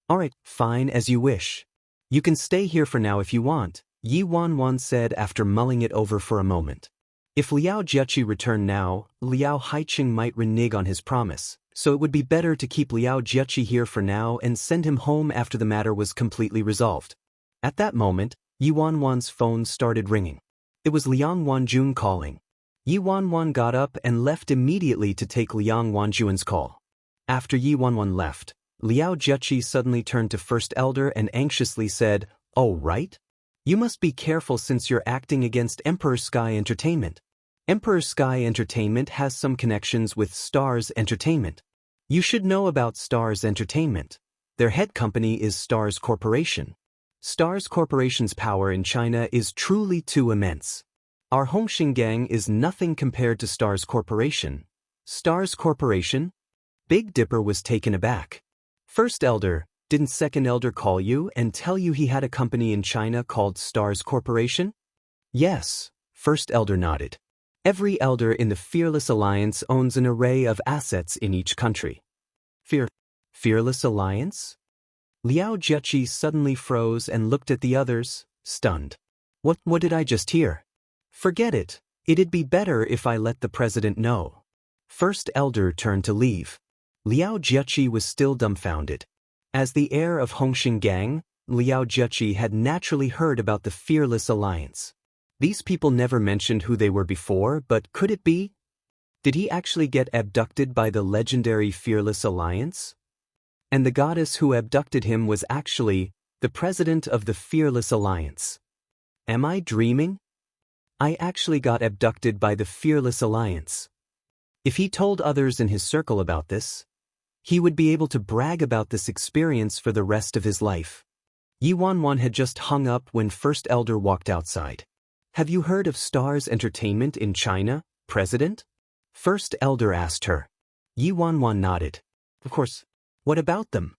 Alright, fine as you wish. You can stay here for now if you want, Yi Wanwan said after mulling it over for a moment. If Liao Jiechi returned now, Liao Haiqing might renege on his promise, so it would be better to keep Liao Jiechi here for now and send him home after the matter was completely resolved. At that moment, Yi Wanwan's phone started ringing. It was Liang Wanjun calling. Yi Wanwan got up and left immediately to take Liang Wanjun's call. After Yi Wanwan left, Liao Jiechi suddenly turned to First Elder and anxiously said, "Oh, right? You must be careful since you're acting against Emperor Sky Entertainment. Emperor Sky Entertainment has some connections with Stars Entertainment. You should know about Stars Entertainment. Their head company is Stars Corporation. Stars Corporation's power in China is truly too immense. Our Hongxing gang is nothing compared to Stars Corporation." Stars Corporation? Big Dipper was taken aback. "First Elder, didn't Second Elder call you and tell you he had a company in China called Stars Corporation?" "Yes," First Elder nodded. "Every elder in the Fearless Alliance owns an array of assets in each country." Fearless Alliance? Liao Jiechi suddenly froze and looked at the others, stunned. What did I just hear? "Forget it. It'd be better if I let the president know." First Elder turned to leave. Liao Jiechi was still dumbfounded. As the heir of Hongxing gang, Liao Jiechi had naturally heard about the Fearless Alliance. These people never mentioned who they were before, but could it be? Did he actually get abducted by the legendary Fearless Alliance? And the goddess who abducted him was actually the president of the Fearless Alliance. Am I dreaming? I actually got abducted by the Fearless Alliance. If he told others in his circle about this, he would be able to brag about this experience for the rest of his life. Yi Wanwan had just hung up when First Elder walked outside. "Have you heard of Stars Entertainment in China, President?" First Elder asked her. Yi Wanwan nodded. "Of course. What about them?"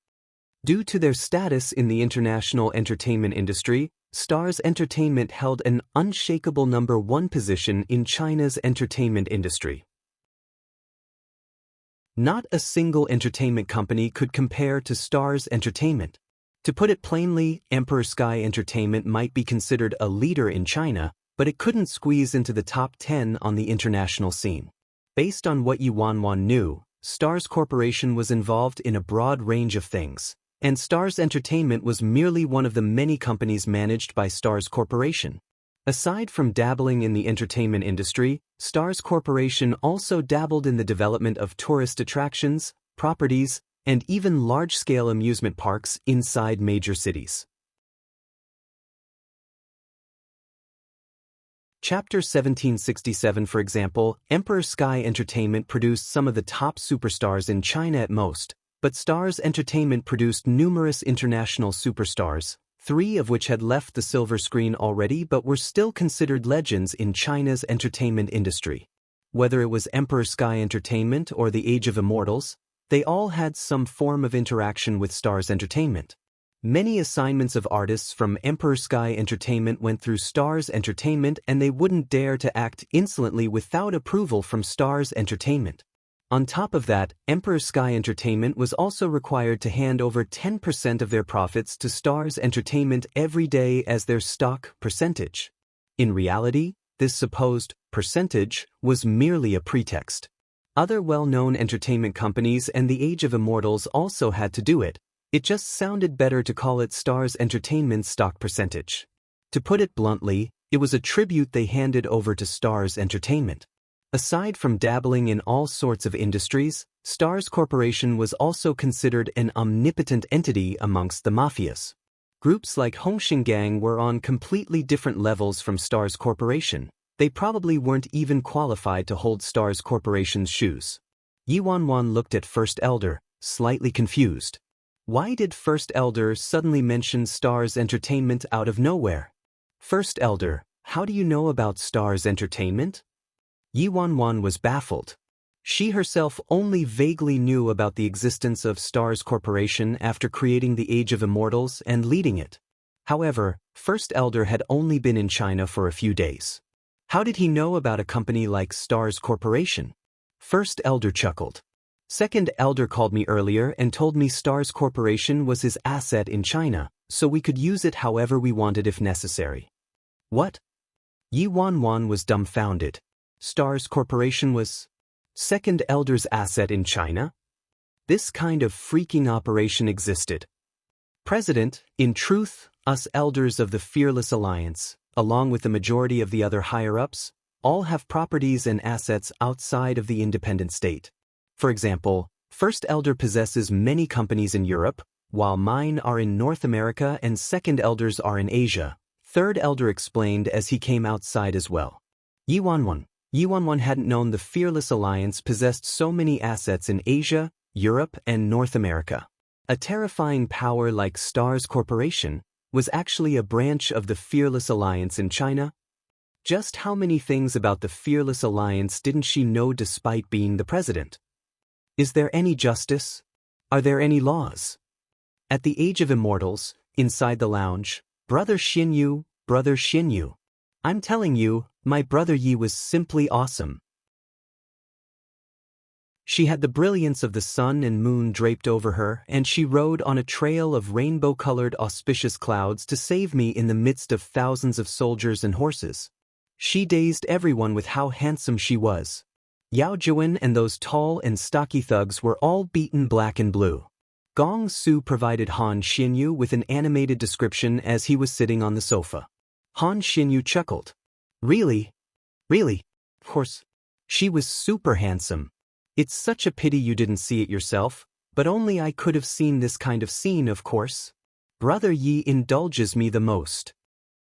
Due to their status in the international entertainment industry, Stars Entertainment held an unshakable #1 position in China's entertainment industry. Not a single entertainment company could compare to Stars Entertainment. To put it plainly, Emperor Sky Entertainment might be considered a leader in China, but it couldn't squeeze into the top 10 on the international scene. Based on what Yi Wanwan knew, Stars Corporation was involved in a broad range of things, and Stars Entertainment was merely one of the many companies managed by Stars Corporation. Aside from dabbling in the entertainment industry, Stars Corporation also dabbled in the development of tourist attractions, properties, and even large-scale amusement parks inside major cities. Chapter 1767, for example, Emperor Sky Entertainment produced some of the top superstars in China at most, but Stars Entertainment produced numerous international superstars, 3 of which had left the silver screen already but were still considered legends in China's entertainment industry. Whether it was Emperor Sky Entertainment or the Age of Immortals, they all had some form of interaction with Stars Entertainment. Many assignments of artists from Emperor Sky Entertainment went through Stars Entertainment, and they wouldn't dare to act insolently without approval from Stars Entertainment. On top of that, Emperor Sky Entertainment was also required to hand over 10% of their profits to Stars Entertainment every day as their stock percentage. In reality, this supposed percentage was merely a pretext. Other well-known entertainment companies and the Age of Immortals also had to do it. It just sounded better to call it Stars Entertainment's stock percentage. To put it bluntly, it was a tribute they handed over to Stars Entertainment. Aside from dabbling in all sorts of industries, Stars Corporation was also considered an omnipotent entity amongst the mafias. Groups like Hongxing Gang were on completely different levels from Stars Corporation. They probably weren't even qualified to hold Stars Corporation's shoes. Yi Wanwan looked at First Elder, slightly confused. Why did First Elder suddenly mention Stars Entertainment out of nowhere? First Elder, how do you know about Stars Entertainment? Yi Wanwan was baffled. She herself only vaguely knew about the existence of Stars Corporation after creating the Age of Immortals and leading it. However, First Elder had only been in China for a few days. How did he know about a company like Stars Corporation? First Elder chuckled. Second elder called me earlier and told me Stars Corporation was his asset in China, so we could use it however we wanted if necessary. What? Yi Wanwan was dumbfounded. Stars Corporation was second elder's asset in China? This kind of freaking operation existed. President, in truth, us elders of the Fearless Alliance, along with the majority of the other higher-ups, all have properties and assets outside of the independent state. For example, First Elder possesses many companies in Europe, while mine are in North America and Second Elders are in Asia, Third Elder explained as he came outside as well. Yi Wanwan hadn't known the Fearless Alliance possessed so many assets in Asia, Europe, and North America. A terrifying power like Stars Corporation was actually a branch of the Fearless Alliance in China. Just how many things about the Fearless Alliance didn't she know despite being the president? Is there any justice? Are there any laws? At the Age of Immortals, inside the lounge, Brother Xinyu, I'm telling you, my brother Yi was simply awesome. She had the brilliance of the sun and moon draped over her, and she rode on a trail of rainbow-colored auspicious clouds to save me in the midst of thousands of soldiers and horses. She dazed everyone with how handsome she was. Yao Jiwen and those tall and stocky thugs were all beaten black and blue. Gong Su provided Han Xinyu with an animated description as he was sitting on the sofa. Han Xinyu chuckled. Really? Really? Of course. She was super handsome. It's such a pity you didn't see it yourself, but only I could have seen this kind of scene, of course. Brother Yi indulges me the most.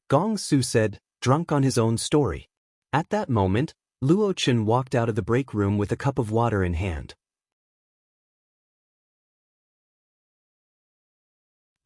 Gong Su said, drunk on his own story. At that moment, Luo Chen walked out of the break room with a cup of water in hand.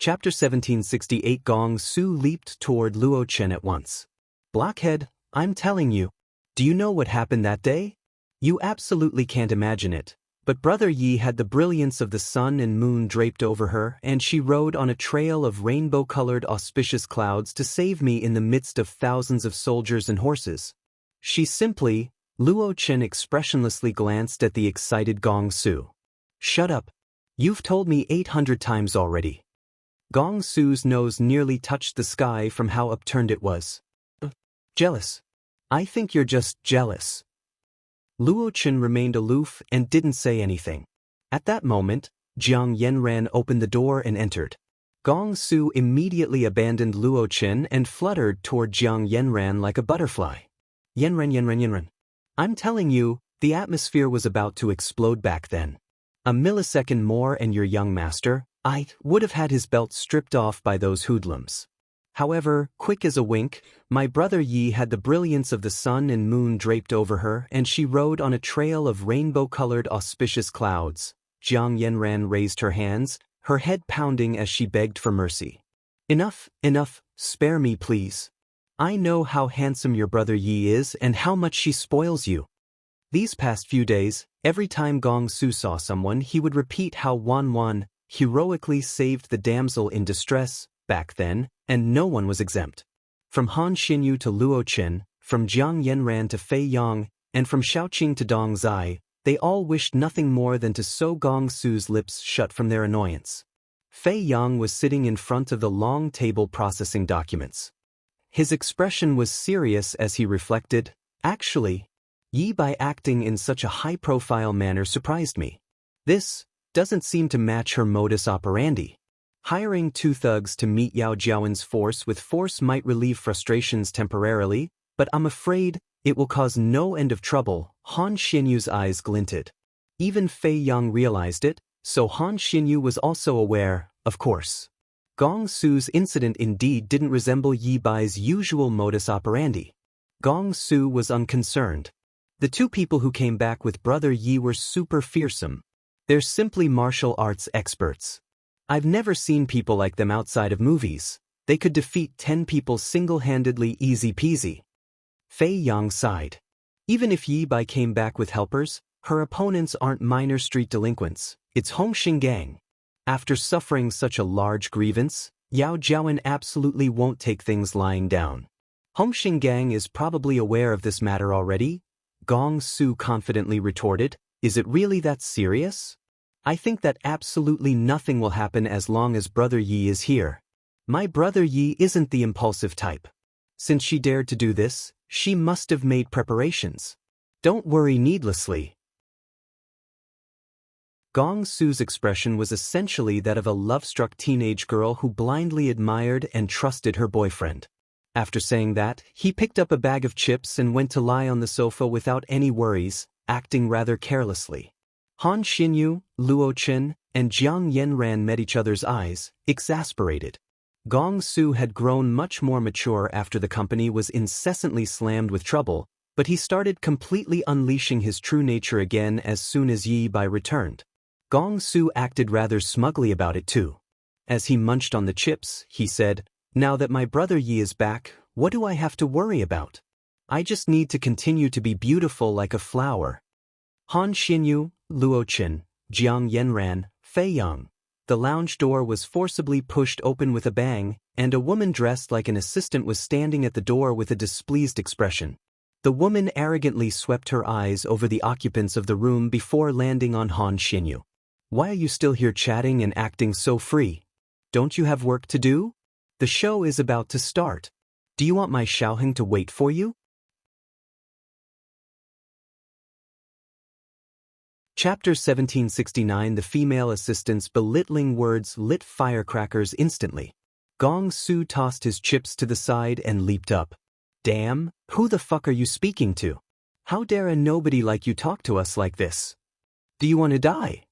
Chapter 1768. Gong Su leaped toward Luo Chen at once. Blockhead, I'm telling you. Do you know what happened that day? You absolutely can't imagine it, but Brother Yi had the brilliance of the sun and moon draped over her, and she rode on a trail of rainbow-colored auspicious clouds to save me in the midst of thousands of soldiers and horses. She simply, Luo Chen expressionlessly glanced at the excited Gong Su. Shut up. You've told me 800 times already. Gong Su's nose nearly touched the sky from how upturned it was. Jealous. I think you're just jealous. Luo Chen remained aloof and didn't say anything. At that moment, Jiang Yanran opened the door and entered. Gong Su immediately abandoned Luo Chen and fluttered toward Jiang Yanran like a butterfly. Yanran. I'm telling you, the atmosphere was about to explode back then. A millisecond more and your young master, I would have had his belt stripped off by those hoodlums. However, quick as a wink, my brother Yi had the brilliance of the sun and moon draped over her, and she rode on a trail of rainbow-colored auspicious clouds. Jiang Yanran raised her hands, her head pounding as she begged for mercy. Enough, spare me please. I know how handsome your brother Yi is and how much she spoils you. These past few days, every time Gong Su saw someone, he would repeat how Wanwan heroically saved the damsel in distress back then, and no one was exempt. From Han Xinyu to Luo Chen, from Jiang Yanran to Fei Yang, and from Shaoqing to Dong Zai, they all wished nothing more than to sew Gong Su's lips shut from their annoyance. Fei Yang was sitting in front of the long table processing documents. His expression was serious as he reflected, actually, Yi by acting in such a high-profile manner surprised me. This doesn't seem to match her modus operandi. Hiring 2 thugs to meet Yao Jiawen's force with force might relieve frustrations temporarily, but I'm afraid it will cause no end of trouble. Han Xinyu's eyes glinted. Even Fei Yang realized it, so Han Xinyu was also aware, of course. Gong Su's incident indeed didn't resemble Yi Bai's usual modus operandi. Gong Su was unconcerned. The 2 people who came back with Brother Yi were super fearsome. They're simply martial arts experts. I've never seen people like them outside of movies. They could defeat 10 people single-handedly, easy peasy. Fei Yang sighed. Even if Yi Bai came back with helpers, her opponents aren't minor street delinquents, it's Hongxing Gang. After suffering such a large grievance, Yao Jiawen absolutely won't take things lying down. Hongxing Gang is probably aware of this matter already, Gong Su confidently retorted, Is it really that serious? I think that absolutely nothing will happen as long as Brother Yi is here. My Brother Yi isn't the impulsive type. Since she dared to do this, she must have made preparations. Don't worry needlessly. Gong Su's expression was essentially that of a love-struck teenage girl who blindly admired and trusted her boyfriend. After saying that, he picked up a bag of chips and went to lie on the sofa without any worries, acting rather carelessly. Han Xinyu, Luo Chen, and Jiang Yanran met each other's eyes, exasperated. Gong Su had grown much more mature after the company was incessantly slammed with trouble, but he started completely unleashing his true nature again as soon as Yi Bai returned. Gong Su acted rather smugly about it too. As he munched on the chips, he said, "Now that my brother Yi is back, what do I have to worry about? I just need to continue to be beautiful like a flower." Han Xinyu, Luo Chen, Jiang Yanran, Fei Yang. The lounge door was forcibly pushed open with a bang, and a woman dressed like an assistant was standing at the door with a displeased expression. The woman arrogantly swept her eyes over the occupants of the room before landing on Han Xinyu. "Why are you still here chatting and acting so free? Don't you have work to do? The show is about to start. Do you want my Xiaoheng to wait for you?" Chapter 1769. The female assistant's belittling words lit firecrackers instantly. Gong Su tossed his chips to the side and leaped up. "Damn, who the fuck are you speaking to? How dare a nobody like you talk to us like this? Do you want to die?"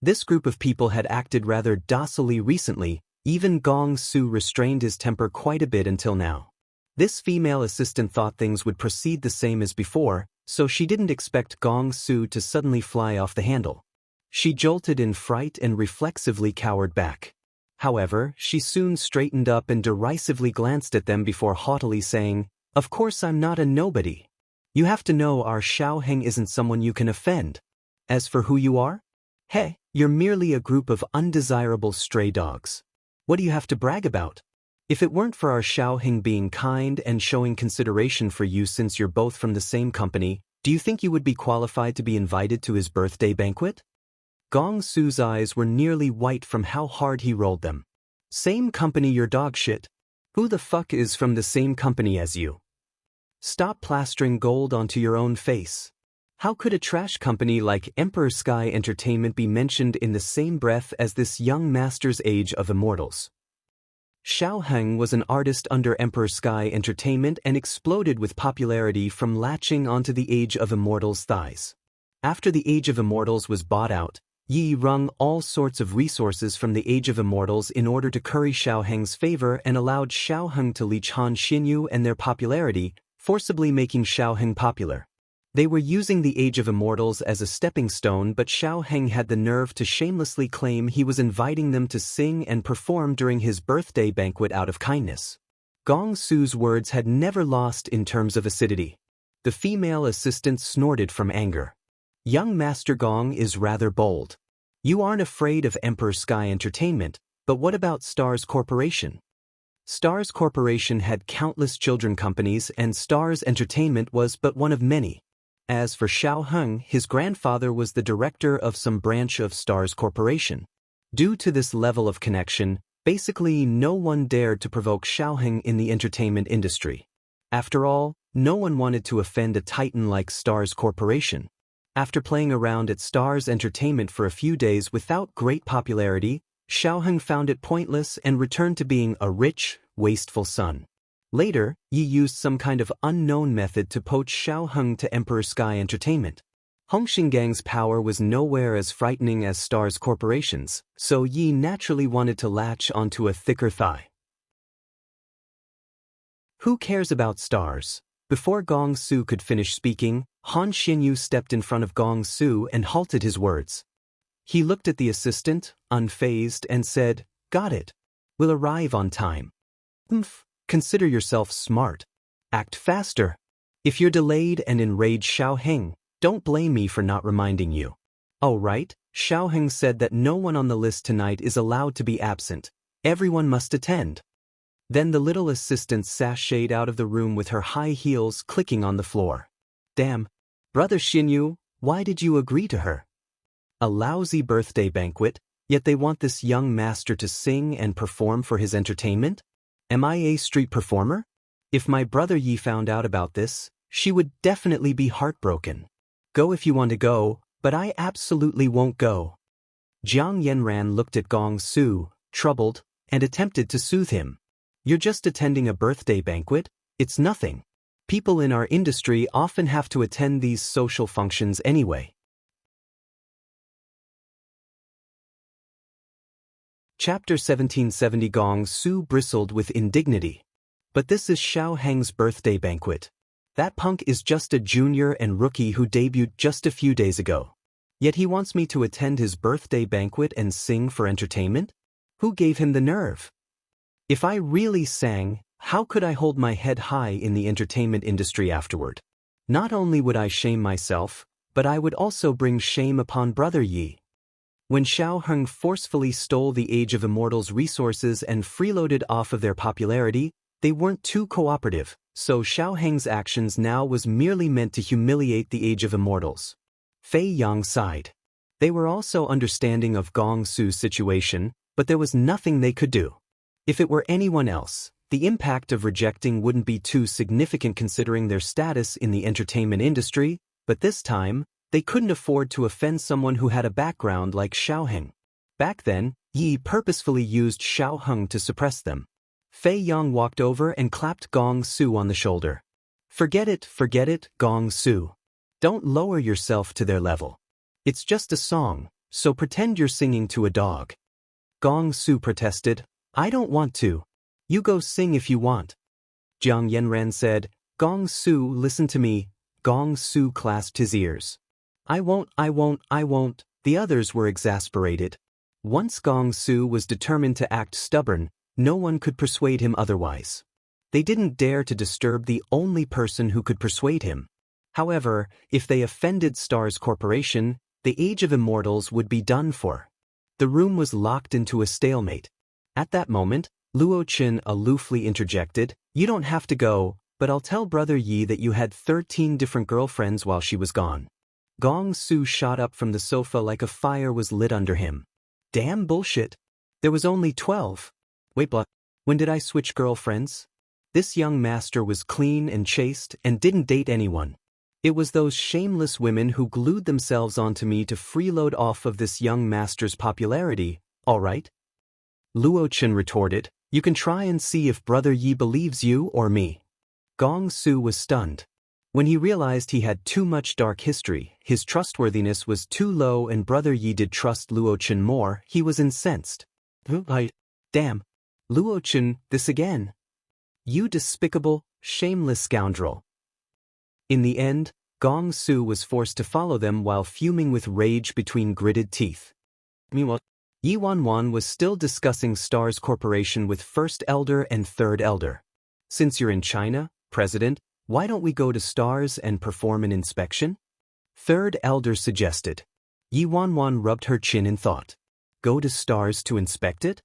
This group of people had acted rather docilely recently. Even Gong Su restrained his temper quite a bit until now. This female assistant thought things would proceed the same as before, so she didn't expect Gong Su to suddenly fly off the handle. She jolted in fright and reflexively cowered back. However, she soon straightened up and derisively glanced at them before haughtily saying, "Of course I'm not a nobody. You have to know our Xiaoheng isn't someone you can offend. As for who you are? Hey, you're merely a group of undesirable stray dogs. What do you have to brag about? If it weren't for our Xiaoheng being kind and showing consideration for you since you're both from the same company, do you think you would be qualified to be invited to his birthday banquet?" Gong Su's eyes were nearly white from how hard he rolled them. "Same company, your dog shit. Who the fuck is from the same company as you? Stop plastering gold onto your own face. How could a trash company like Emperor Sky Entertainment be mentioned in the same breath as this young master's Age of Immortals?" Xiaoheng was an artist under Emperor Sky Entertainment and exploded with popularity from latching onto the Age of Immortals' thighs. After the Age of Immortals was bought out, Yi wrung all sorts of resources from the Age of Immortals in order to curry Xiaoheng's favor and allowed Xiaoheng to leech Han Xinyu and their popularity, forcibly making Xiaoheng popular. They were using the Age of Immortals as a stepping stone, but Xiaoheng had the nerve to shamelessly claim he was inviting them to sing and perform during his birthday banquet out of kindness. Gong Su's words had never lost in terms of acidity. The female assistant snorted from anger. "Young Master Gong is rather bold. You aren't afraid of Emperor Sky Entertainment, but what about Stars Corporation?" Stars Corporation had countless children companies, and Stars Entertainment was but one of many. As for Xiaoheng, his grandfather was the director of some branch of Stars Corporation. Due to this level of connection, basically no one dared to provoke Xiaoheng in the entertainment industry. After all, no one wanted to offend a titan like Stars Corporation. After playing around at Stars Entertainment for a few days without great popularity, Xiaoheng found it pointless and returned to being a rich, wasteful son. Later, Yi used some kind of unknown method to poach Xiaoheng to Emperor Sky Entertainment. Hongxingang's power was nowhere as frightening as Stars Corporation's, so Yi naturally wanted to latch onto a thicker thigh. Who cares about stars? Before Gong Su could finish speaking, Han Xinyu stepped in front of Gong Su and halted his words. He looked at the assistant, unfazed, and said, "Got it. We'll arrive on time." "Humph. Consider yourself smart. Act faster. If you're delayed and enraged Xiaoheng, don't blame me for not reminding you." "Oh right, Xiaoheng said that no one on the list tonight is allowed to be absent. Everyone must attend." Then the little assistant sashayed out of the room with her high heels clicking on the floor. "Damn. Brother Xinyu, Why did you agree to her? A lousy birthday banquet, yet they want this young master to sing and perform for his entertainment? Am I a street performer? If my brother Yi found out about this, she would definitely be heartbroken. Go if you want to go, but I absolutely won't go. Jiang Yanran looked at Gong Su, troubled, and attempted to soothe him. You're just attending a birthday banquet, it's nothing. People in our industry often have to attend these social functions anyway. Chapter 1770. Gong Su bristled with indignity. But this is Xiao Heng's birthday banquet. That punk is just a junior and rookie who debuted just a few days ago. Yet he wants me to attend his birthday banquet and sing for entertainment? Who gave him the nerve? If I really sang, how could I hold my head high in the entertainment industry afterward? Not only would I shame myself, but I would also bring shame upon Brother Yi. When Xiao Heng forcefully stole the Age of Immortals' resources and freeloaded off of their popularity, they weren't too cooperative, so Xiao Heng's actions now was merely meant to humiliate the Age of Immortals. Fei Yang sighed. They were also understanding of Gong Su's situation, but there was nothing they could do. If it were anyone else, the impact of rejecting wouldn't be too significant considering their status in the entertainment industry, but this time, they couldn't afford to offend someone who had a background like Xiao Heng. Back then, Yi purposefully used Xiao Heng to suppress them. Fei Yang walked over and clapped Gong Su on the shoulder. Forget it, Gong Su. Don't lower yourself to their level. It's just a song, so pretend you're singing to a dog. Gong Su protested, I don't want to. You go sing if you want. Jiang Yanran said, Gong Su, listen to me. Gong Su clasped his ears. I won't. The others were exasperated. Once Gong Su was determined to act stubborn, no one could persuade him otherwise. They didn't dare to disturb the only person who could persuade him. However, if they offended Stars Corporation, the Age of Immortals would be done for. The room was locked into a stalemate. At that moment, Luo Qin aloofly interjected, You don't have to go, but I'll tell Brother Yi that you had 13 different girlfriends while she was gone. Gong Su shot up from the sofa like a fire was lit under him. Damn bullshit. There was only 12. Wait, but when did I switch girlfriends? This young master was clean and chaste and didn't date anyone. It was those shameless women who glued themselves onto me to freeload off of this young master's popularity, all right? Luo Qin retorted, You can try and see if Brother Yi believes you or me. Gong Su was stunned. When he realized he had too much dark history, his trustworthiness was too low and Brother Yi did trust Luo Qin more, he was incensed. Damn. Luo Qin, this again. You despicable, shameless scoundrel. In the end, Gong Su was forced to follow them while fuming with rage between gritted teeth. Meanwhile, Yi Wanwan was still discussing Stars Corporation with First Elder and Third Elder. Since you're in China, President, why don't we go to Stars and perform an inspection? Third Elder suggested. Yi Wanwan rubbed her chin in thought. Go to Stars to inspect it?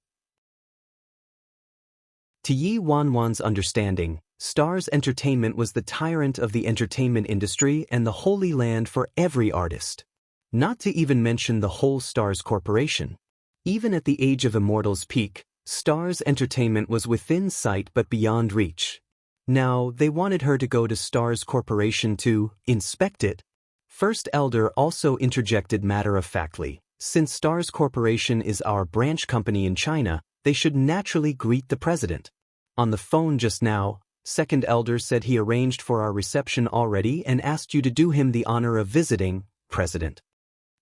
To Yi Wanwan's understanding, Stars Entertainment was the tyrant of the entertainment industry and the holy land for every artist. Not to even mention the whole Stars Corporation. Even at the Age of Immortals peak, Stars Entertainment was within sight but beyond reach. Now, they wanted her to go to Stars Corporation to inspect it. First Elder also interjected matter-of-factly, since Stars Corporation is our branch company in China, they should naturally greet the president. On the phone just now, Second Elder said he arranged for our reception already and asked you to do him the honor of visiting, President.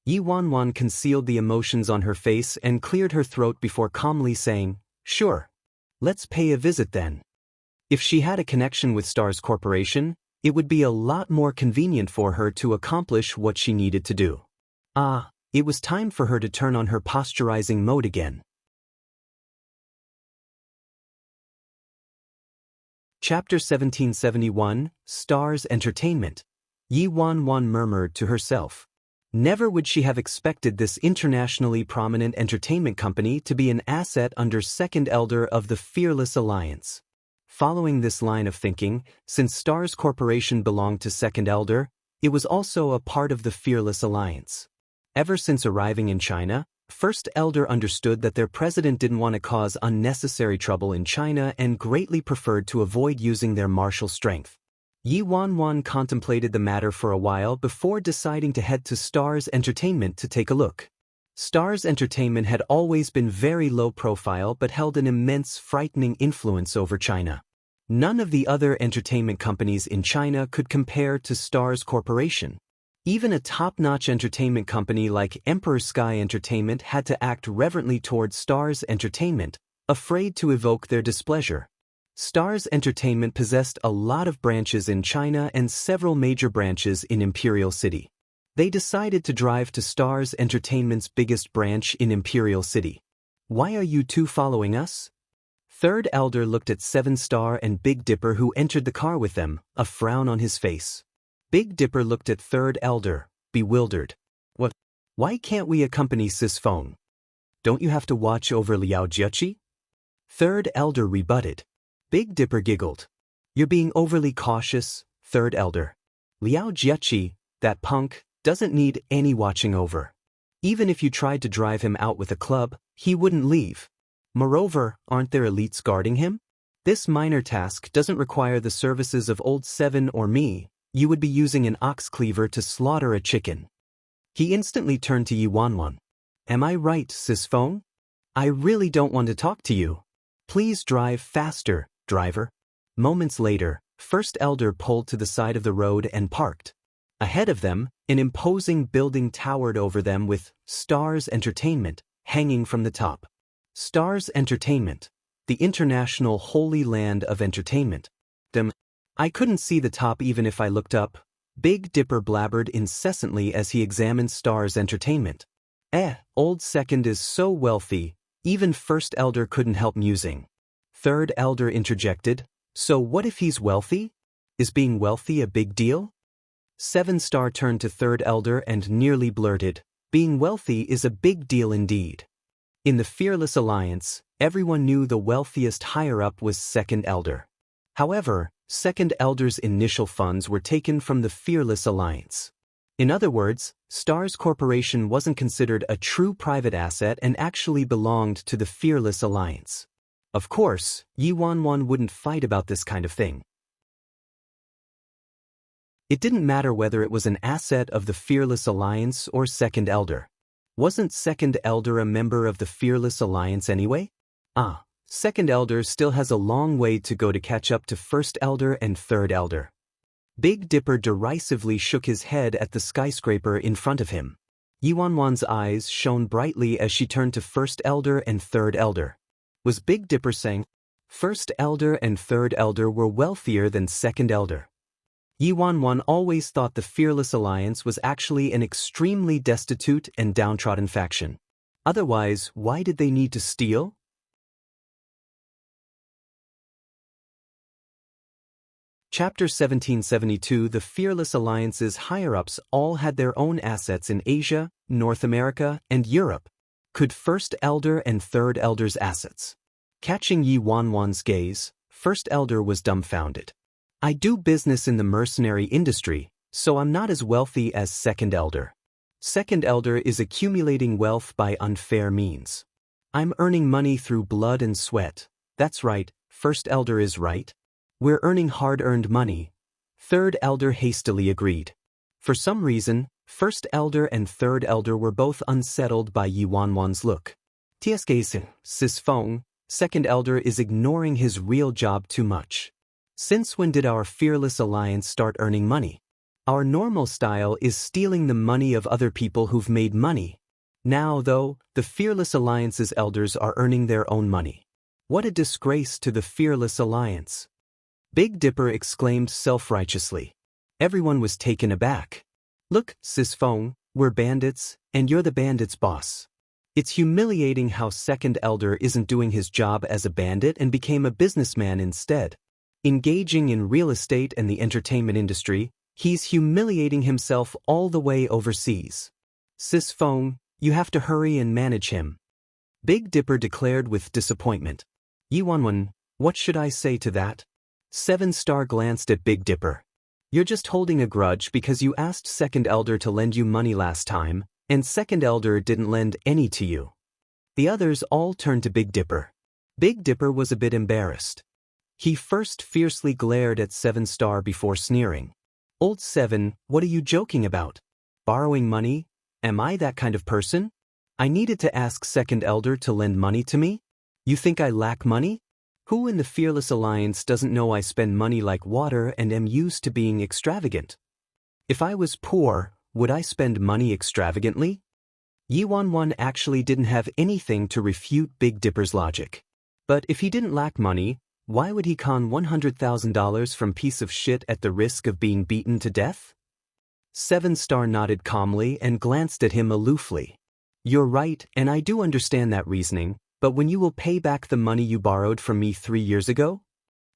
Yi Wanwan concealed the emotions on her face and cleared her throat before calmly saying, Sure. Let's pay a visit then. If she had a connection with Stars Corporation, it would be a lot more convenient for her to accomplish what she needed to do. It was time for her to turn on her posturizing mode again. Chapter 1771, Stars Entertainment. Yi Wanwan murmured to herself. Never would she have expected this internationally prominent entertainment company to be an asset under Second Elder of the Fearless Alliance. Following this line of thinking, since Stars Corporation belonged to Second Elder, It was also a part of the Fearless Alliance. Ever since arriving in China, First Elder understood that their president didn't want to cause unnecessary trouble in China and greatly preferred to avoid using their martial strength. Yi Wanwan contemplated the matter for a while before deciding to head to Stars Entertainment to take a look. Stars Entertainment had always been very low profile but held an immense, frightening influence over China. None of the other entertainment companies in China could compare to Stars Corporation. Even a top-notch entertainment company like Emperor Sky Entertainment had to act reverently towards Stars Entertainment, afraid to evoke their displeasure. Stars Entertainment possessed a lot of branches in China and several major branches in Imperial City. They decided to drive to Stars Entertainment's biggest branch in Imperial City. "Why are you two following us?" Third Elder looked at Seven Star and Big Dipper, who entered the car with them, a frown on his face. Big Dipper looked at Third Elder, bewildered. "What? Why can't we accompany Sis Feng? Don't you have to watch over Liao Jiechi?" Third Elder rebutted. Big Dipper giggled. "You're being overly cautious, Third Elder. Liao Jiechi, that punk, doesn't need any watching over. Even if you tried to drive him out with a club, he wouldn't leave. Moreover, aren't there elites guarding him? This minor task doesn't require the services of Old Seven or me. You would be using an ox cleaver to slaughter a chicken." He instantly turned to Yi Wanwan. "Am I right, Sis Feng? I really don't want to talk to you. Please drive faster, driver." Moments later, First Elder pulled to the side of the road and parked. Ahead of them, an imposing building towered over them with Stars Entertainment hanging from the top. Stars Entertainment, the international holy land of entertainment. I couldn't see the top even if I looked up," Big Dipper blabbered incessantly as he examined Stars Entertainment. Old Second is so wealthy, even First Elder couldn't help musing. Third Elder interjected, "So what if he's wealthy? Is being wealthy a big deal?" Seven Star turned to Third Elder and nearly blurted, "Being wealthy is a big deal indeed." In the Fearless Alliance, everyone knew the wealthiest higher-up was Second Elder. However, Second Elder's initial funds were taken from the Fearless Alliance. In other words, Stars Corporation wasn't considered a true private asset and actually belonged to the Fearless Alliance. Of course, Yi Wanwan wouldn't fight about this kind of thing. It didn't matter whether it was an asset of the Fearless Alliance or Second Elder. Wasn't Second Elder a member of the Fearless Alliance anyway? Second Elder still has a long way to go to catch up to First Elder and Third Elder. Big Dipper derisively shook his head at the skyscraper in front of him. Yi Wanwan's eyes shone brightly as she turned to First Elder and Third Elder. Was Big Dipper saying First Elder and Third Elder were wealthier than Second Elder? Yi Wanwan always thought the Fearless Alliance was actually an extremely destitute and downtrodden faction. Otherwise, why did they need to steal? Chapter 1772. The Fearless Alliance's higher-ups all had their own assets in Asia, North America, and Europe. Could First Elder and Third Elder's assets? Catching Yi Wanwan's gaze, First Elder was dumbfounded. "I do business in the mercenary industry, so I'm not as wealthy as Second Elder. Second Elder is accumulating wealth by unfair means. I'm earning money through blood and sweat." "That's right, First Elder is right. We're earning hard-earned money," Third Elder hastily agreed. For some reason, First Elder and Third Elder were both unsettled by Yi Wanwan's look. "Tsk, Sis Feng, Second Elder is ignoring his real job too much. Since when did our Fearless Alliance start earning money? Our normal style is stealing the money of other people who've made money. Now, though, the Fearless Alliance's elders are earning their own money. What a disgrace to the Fearless Alliance." Big Dipper exclaimed self-righteously. Everyone was taken aback. "Look, Sis Feng, we're bandits, and you're the bandits' boss. It's humiliating how Second Elder isn't doing his job as a bandit and became a businessman instead. Engaging in real estate and the entertainment industry, he's humiliating himself all the way overseas. Sis Feng, you have to hurry and manage him." Big Dipper declared with disappointment. "Yi Wanwan, what should I say to that?" Seven Star glanced at Big Dipper. You're just holding a grudge because you asked Second Elder to lend you money last time, and Second Elder didn't lend any to you. The others all turned to Big Dipper. Big Dipper was a bit embarrassed. He first fiercely glared at 7 Star before sneering. Old 7, what are you joking about? Borrowing money? Am I that kind of person? I needed to ask Second Elder to lend money to me? You think I lack money? Who in the Fearless Alliance doesn't know I spend money like water and am used to being extravagant? If I was poor, would I spend money extravagantly? Yi Wanwan actually didn't have anything to refute Big Dipper's logic. But if he didn't lack money, why would he con $100,000 from piece of shit at the risk of being beaten to death? 7 Star nodded calmly and glanced at him aloofly. You're right, and I do understand that reasoning, but when you will pay back the money you borrowed from me 3 years ago?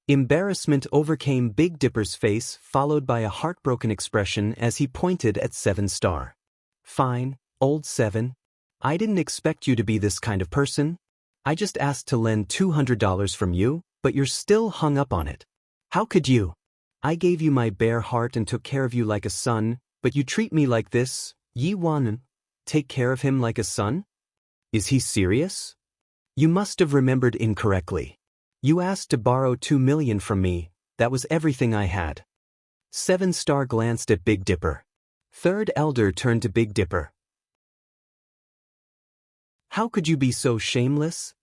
Embarrassment overcame Big Dipper's face, followed by a heartbroken expression as he pointed at 7 Star. Fine, old 7. I didn't expect you to be this kind of person. I just asked to lend $200 from you, but you're still hung up on it. How could you? I gave you my bare heart and took care of you like a son, but you treat me like this. Yi Wanwan, take care of him like a son? Is he serious? You must have remembered incorrectly. You asked to borrow $2 million from me, that was everything I had. 7 Star glanced at Big Dipper. Third Elder turned to Big Dipper. How could you be so shameless?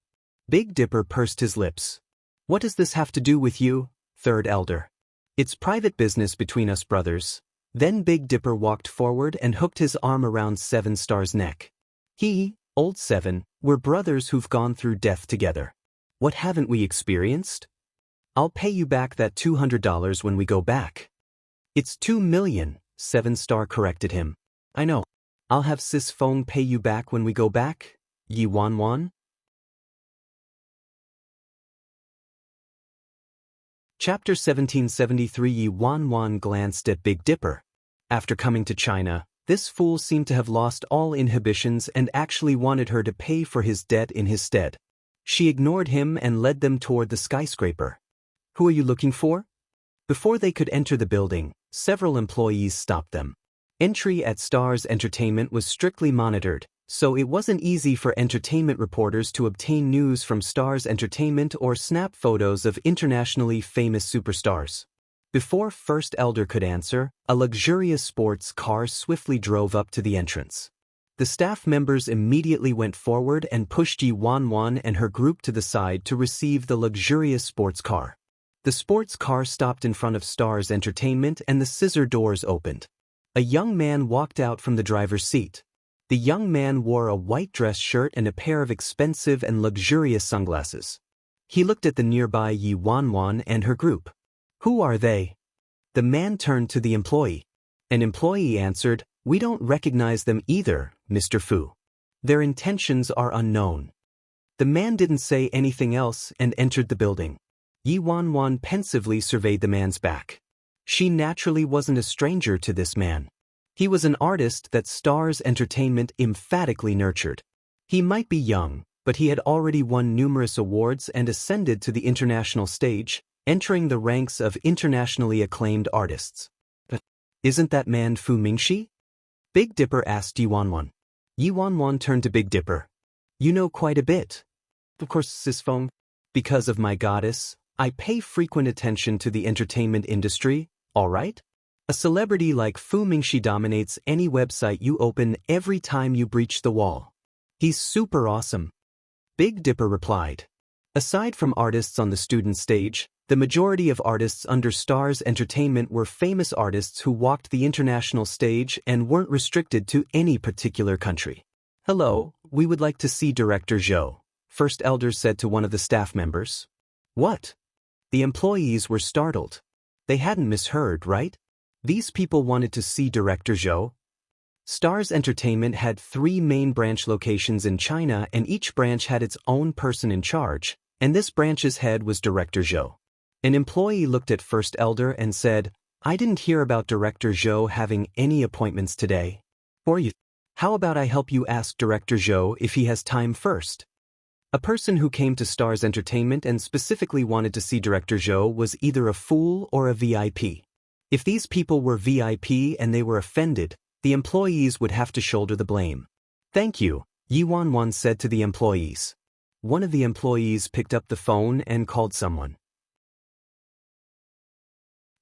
Big Dipper pursed his lips. What does this have to do with you, Third Elder? It's private business between us brothers. Then Big Dipper walked forward and hooked his arm around 7 Star's neck. Old 7, we're brothers who've gone through death together. What haven't we experienced? I'll pay you back that $200 when we go back. It's $2 million, 7 Star corrected him. I know. I'll have Sis Fong pay you back when we go back, Yi Wanwan. Chapter 1773. Yi Wanwan glanced at Big Dipper. After coming to China, this fool seemed to have lost all inhibitions and actually wanted her to pay for his debt in his stead. She ignored him and led them toward the skyscraper. Who are you looking for? Before they could enter the building, several employees stopped them. Entry at Stars Entertainment was strictly monitored, so it wasn't easy for entertainment reporters to obtain news from Stars Entertainment or snap photos of internationally famous superstars. Before First Elder could answer, a luxurious sports car swiftly drove up to the entrance. The staff members immediately went forward and pushed Yi Wanwan and her group to the side to receive the luxurious sports car. The sports car stopped in front of Stars Entertainment and the scissor doors opened. A young man walked out from the driver's seat. The young man wore a white dress shirt and a pair of expensive and luxurious sunglasses. He looked at the nearby Yi Wanwan and her group. Who are they? The man turned to the employee. An employee answered, We don't recognize them either, Mr. Fu. Their intentions are unknown. The man didn't say anything else and entered the building. Yi Wanwan pensively surveyed the man's back. She naturally wasn't a stranger to this man. He was an artist that Stars Entertainment emphatically nurtured. He might be young, but he had already won numerous awards and ascended to the international stage, entering the ranks of internationally acclaimed artists. But isn't that man Fu Mingxi? Big Dipper asked Yi Wanwan. Yi Wanwan turned to Big Dipper. You know quite a bit. Of course, Sis Fong. Because of my goddess, I pay frequent attention to the entertainment industry, all right? A celebrity like Fu Mingxi dominates any website you open every time you breach the wall. He's super awesome. Big Dipper replied. Aside from artists on the student stage, the majority of artists under Stars Entertainment were famous artists who walked the international stage and weren't restricted to any particular country. Hello, we would like to see Director Zhou, First Elder said to one of the staff members. What? The employees were startled. They hadn't misheard, right? These people wanted to see Director Zhou. Stars Entertainment had 3 main branch locations in China and each branch had its own person in charge, and this branch's head was Director Zhou. An employee looked at First Elder and said, I didn't hear about Director Zhou having any appointments today. Or you. How about I help you ask Director Zhou if he has time first? A person who came to Stars Entertainment and specifically wanted to see Director Zhou was either a fool or a VIP. If these people were VIP and they were offended, the employees would have to shoulder the blame. Thank you, Yi Wanwan said to the employees. One of the employees picked up the phone and called someone.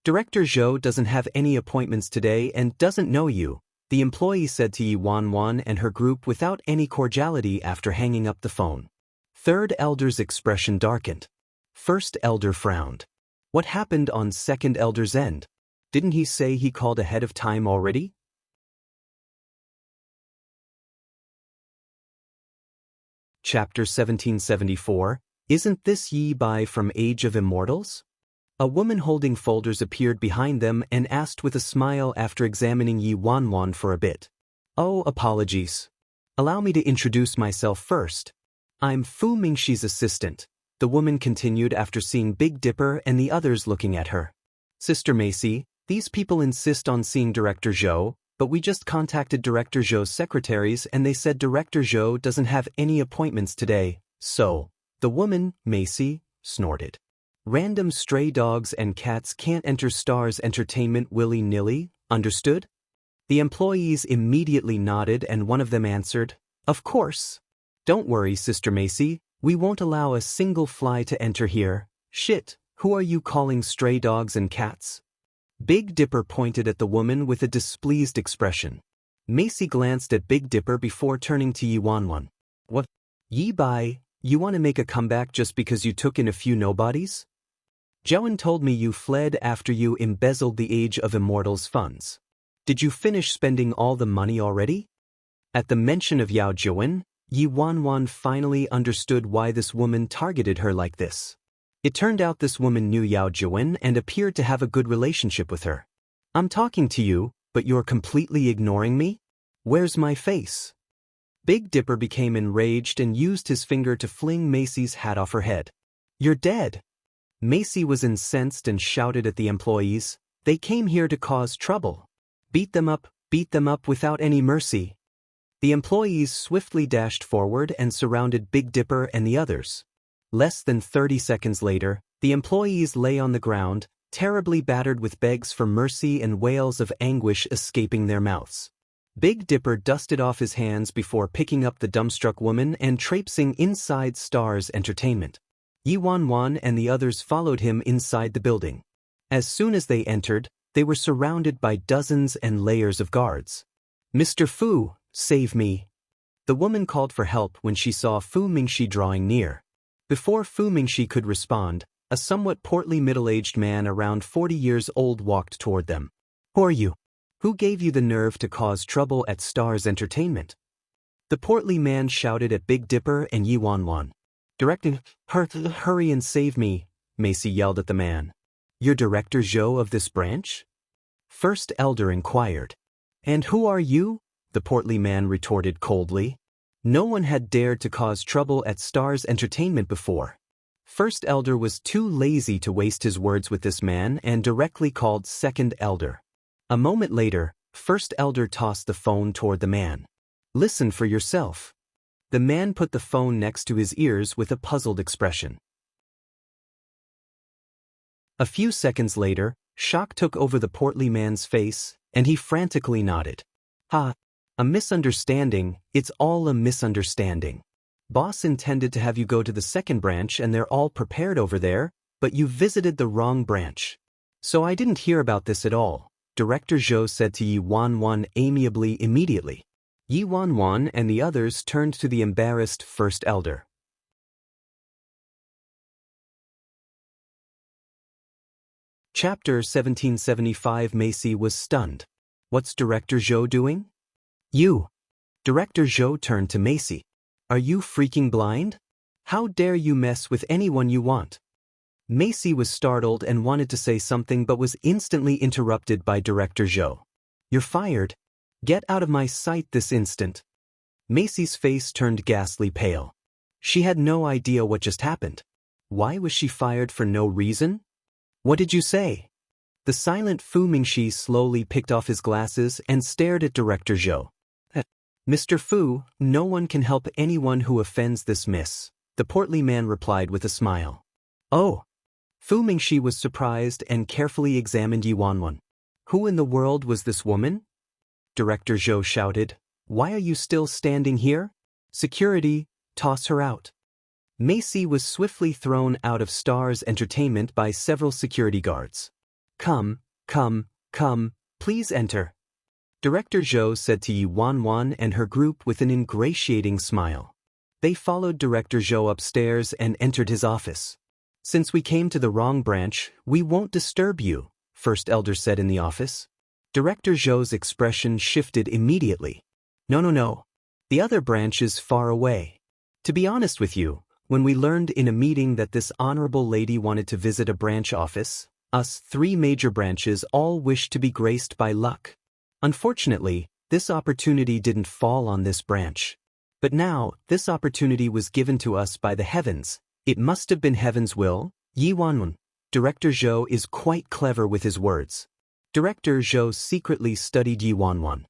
Director Zhou doesn't have any appointments today and doesn't know you, the employee said to Yi Wanwan and her group without any cordiality after hanging up the phone. Third elder's expression darkened. First elder frowned. What happened on second elder's end? Didn't he say he called ahead of time already? Chapter 1774, Isn't this Yi Bai from Age of Immortals? A woman holding folders appeared behind them and asked with a smile after examining Yi Wanwan for a bit. Oh, apologies. Allow me to introduce myself first. I'm Fu Mingxi's assistant, the woman continued after seeing Big Dipper and the others looking at her. Sister Macy, these people insist on seeing Director Zhou, but we just contacted Director Zhou's secretaries and they said Director Zhou doesn't have any appointments today, so, the woman, Macy, snorted. Random stray dogs and cats can't enter Star's Entertainment willy-nilly, understood? The employees immediately nodded and one of them answered, Of course. Don't worry, Sister Macy, we won't allow a single fly to enter here. Shit, who are you calling stray dogs and cats? Big Dipper pointed at the woman with a displeased expression. Macy glanced at Big Dipper before turning to Yi Wanwan. What? Yi Bai, you want to make a comeback just because you took in a few nobodies? Zhouan told me you fled after you embezzled the Age of Immortals funds. Did you finish spending all the money already? At the mention of Yao Zhouan, Yi Wanwan finally understood why this woman targeted her like this. It turned out this woman knew Yao Zhouan and appeared to have a good relationship with her. I'm talking to you, but you're completely ignoring me? Where's my face? Big Dipper became enraged and used his finger to fling Macy's hat off her head. You're dead. Macy was incensed and shouted at the employees, They came here to cause trouble. Beat them up without any mercy. The employees swiftly dashed forward and surrounded Big Dipper and the others. Less than 30 seconds later, the employees lay on the ground, terribly battered with begs for mercy and wails of anguish escaping their mouths. Big Dipper dusted off his hands before picking up the dumbstruck woman and traipsing inside Star's Entertainment. Yi Wanwan and the others followed him inside the building. As soon as they entered, they were surrounded by dozens and layers of guards. Mr. Fu, save me. The woman called for help when she saw Fu Mingxi drawing near. Before Fu Mingxi could respond, a somewhat portly middle-aged man around 40 years old walked toward them. Who are you? Who gave you the nerve to cause trouble at Star's Entertainment? The portly man shouted at Big Dipper and Yi Wanwan. Directing, hurry and save me, Macy yelled at the man. You're Director Zhou of this branch? First Elder inquired. And who are you? The portly man retorted coldly. No one had dared to cause trouble at Star's Entertainment before. First Elder was too lazy to waste his words with this man and directly called Second Elder. A moment later, First Elder tossed the phone toward the man. Listen for yourself. The man put the phone next to his ears with a puzzled expression. A few seconds later, shock took over the portly man's face, and he frantically nodded. Ha! A misunderstanding, it's all a misunderstanding. Boss intended to have you go to the second branch and they're all prepared over there, but you visited the wrong branch. So I didn't hear about this at all, Director Zhou said to Yi Wanwan amiably immediately. Yi Wanwan and the others turned to the embarrassed First Elder. Chapter 1775. Macy was stunned. What's Director Zhou doing? You. Director Zhou turned to Macy. Are you freaking blind? How dare you mess with anyone you want? Macy was startled and wanted to say something but was instantly interrupted by Director Zhou. You're fired. Get out of my sight this instant. Macy's face turned ghastly pale. She had no idea what just happened. Why was she fired for no reason? What did you say? The silent Fu Mingxi slowly picked off his glasses and stared at Director Zhou. Mr. Fu, no one can help anyone who offends this miss, the portly man replied with a smile. Oh. Fu Mingxi was surprised and carefully examined Yi Wanwan. Who in the world was this woman? Director Zhou shouted. Why are you still standing here? Security, toss her out. Macy was swiftly thrown out of Star's Entertainment by several security guards. Come, please enter. Director Zhou said to Yi Wanwan and her group with an ingratiating smile. They followed Director Zhou upstairs and entered his office. Since we came to the wrong branch, we won't disturb you, First Elder said in the office. Director Zhou's expression shifted immediately. No. The other branch is far away. To be honest with you, when we learned in a meeting that this honorable lady wanted to visit a branch office, us 3 major branches all wished to be graced by luck. Unfortunately, this opportunity didn't fall on this branch. But now, this opportunity was given to us by the heavens. It must have been heaven's will. Yi Wanwan. Director Zhou is quite clever with his words. Director Zhou secretly studied Yi Wanwan.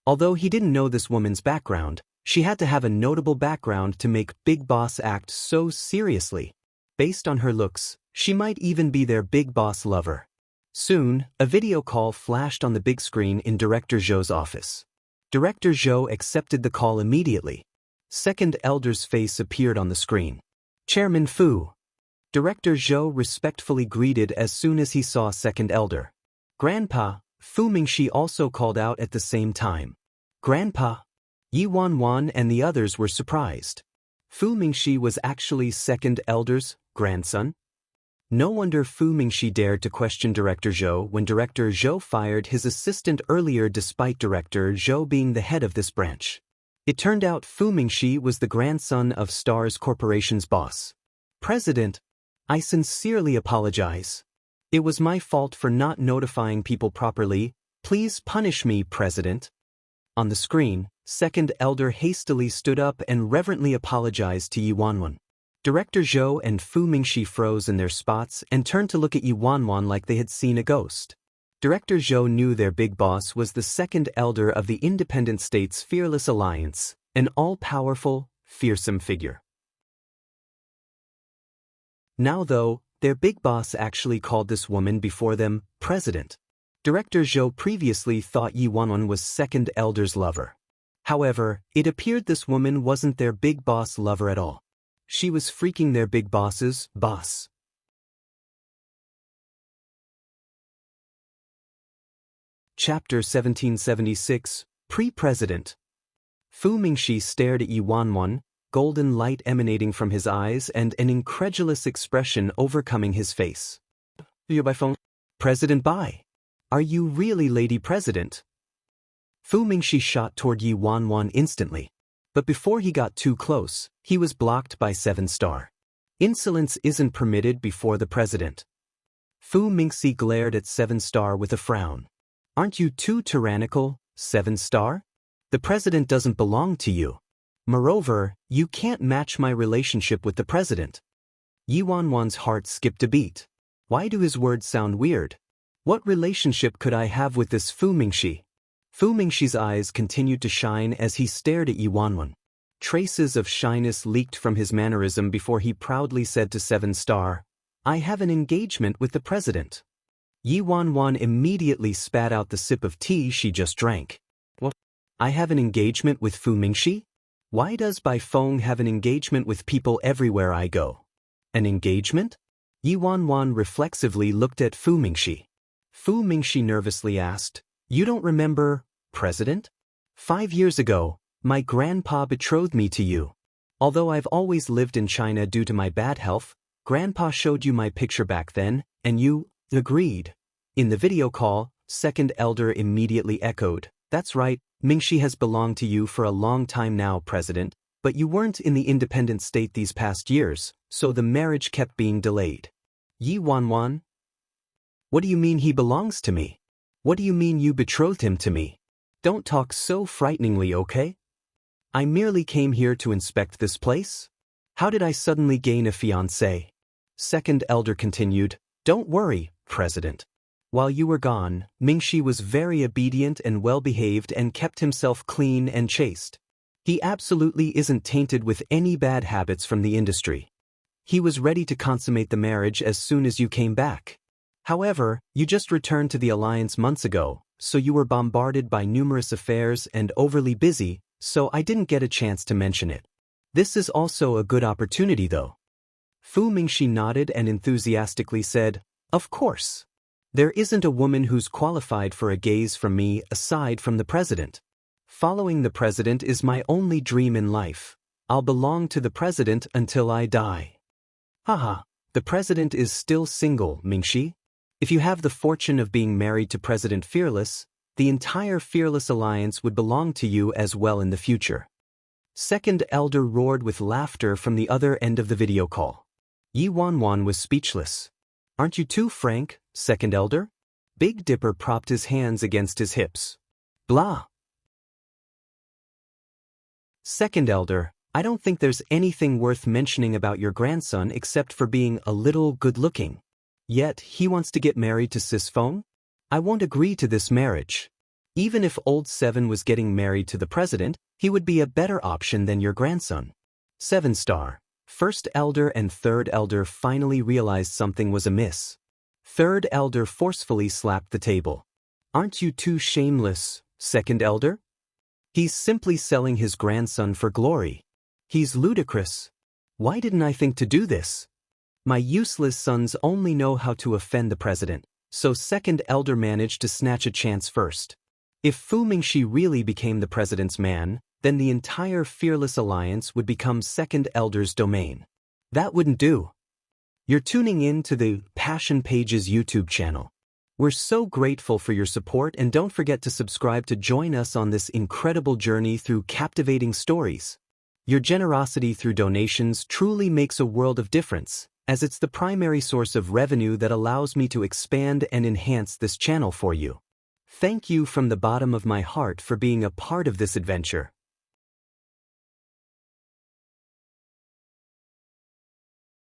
Although he didn't know this woman's background, she had to have a notable background to make Big Boss act so seriously. Based on her looks, she might even be their Big Boss lover. Soon, a video call flashed on the big screen in Director Zhou's office. Director Zhou accepted the call immediately. Second Elder's face appeared on the screen. Chairman Fu. Director Zhou respectfully greeted as soon as he saw Second Elder. Grandpa, Fu Mingxi also called out at the same time. Grandpa. Yi Wanwan and the others were surprised. Fu Mingxi was actually Second Elder's grandson? No wonder Fu Mingxi dared to question Director Zhou when Director Zhou fired his assistant earlier despite Director Zhou being the head of this branch. It turned out Fu Mingxi was the grandson of Stars Corporation's boss. President, I sincerely apologize. It was my fault for not notifying people properly. Please punish me, President. On the screen, Second Elder hastily stood up and reverently apologized to Yi Wanwan. Director Zhou and Fu Mingxi froze in their spots and turned to look at Yi Wanwan like they had seen a ghost. Director Zhou knew their big boss was the Second Elder of the Independent States Fearless Alliance, an all-powerful, fearsome figure. Now though, their big boss actually called this woman before them President. Director Zhou previously thought Yi Wanwan was Second Elder's lover. However, it appeared this woman wasn't their big boss lover at all. She was freaking their big boss's boss. Chapter 1776, Pre-President. Fu Mingxi stared at Yi Wanwan, golden light emanating from his eyes and an incredulous expression overcoming his face. You by phone? President Bai. Are you really Lady President? Fu Mingxi shot toward Yi Wanwan instantly. But before he got too close, he was blocked by 7 Star. Insolence isn't permitted before the president. Fu Mingxi glared at 7 Star with a frown. Aren't you too tyrannical, 7 Star? The president doesn't belong to you. Moreover, you can't match my relationship with the president. Yi Wanwan's heart skipped a beat. Why do his words sound weird? What relationship could I have with this Fu Mingxi? Fu Mingxi's eyes continued to shine as he stared at Yi Wanwan. Traces of shyness leaked from his mannerism before he proudly said to 7 Star, I have an engagement with the president. Yi Wanwan immediately spat out the sip of tea she just drank. What? I have an engagement with Fu Mingxi? Why does Bai Feng have an engagement with people everywhere I go? An engagement? Yi Wanwan reflexively looked at Fu Mingxi. Fu Mingxi nervously asked, You don't remember, President? 5 years ago, my grandpa betrothed me to you. Although I've always lived in China due to my bad health, Grandpa showed you my picture back then, and you agreed. In the video call, Second Elder immediately echoed, That's right, Mingxi has belonged to you for a long time now, President, but you weren't in the independent state these past years, so the marriage kept being delayed. Yi Wanwan? What do you mean he belongs to me? What do you mean you betrothed him to me? Don't talk so frighteningly, okay? I merely came here to inspect this place. How did I suddenly gain a fiancé? Second Elder continued, Don't worry, President. While you were gone, Mingxi was very obedient and well-behaved and kept himself clean and chaste. He absolutely isn't tainted with any bad habits from the industry. He was ready to consummate the marriage as soon as you came back. However, you just returned to the alliance months ago, so you were bombarded by numerous affairs and overly busy, so I didn't get a chance to mention it. This is also a good opportunity though. Fu Mingxi nodded and enthusiastically said, "Of course. There isn't a woman who's qualified for a gaze from me aside from the president. Following the president is my only dream in life. I'll belong to the president until I die." Haha, the president is still single, Mingxi. If you have the fortune of being married to President Fearless, the entire Fearless Alliance would belong to you as well in the future. Second elder roared with laughter from the other end of the video call. Yi Wanwan was speechless. "Aren't you too frank, second elder?" Big Dipper propped his hands against his hips. "Blah. Second elder, I don't think there's anything worth mentioning about your grandson except for being a little good-looking. Yet, he wants to get married to Sis Feng? I won't agree to this marriage. Even if Old Seven was getting married to the president, he would be a better option than your grandson." 7-star. First elder and third elder finally realized something was amiss. Third elder forcefully slapped the table. "Aren't you too shameless, second elder? He's simply selling his grandson for glory. He's ludicrous. Why didn't I think to do this? My useless sons only know how to offend the president, so second elder managed to snatch a chance first. If Fu Mingxi really became the president's man, then the entire Fearless Alliance would become second elder's domain. That wouldn't do. You're tuning in to the Passion Pages YouTube channel. We're so grateful for your support, and don't forget to subscribe to join us on this incredible journey through captivating stories. Your generosity through donations truly makes a world of difference, as it's the primary source of revenue that allows me to expand and enhance this channel for you. Thank you from the bottom of my heart for being a part of this adventure.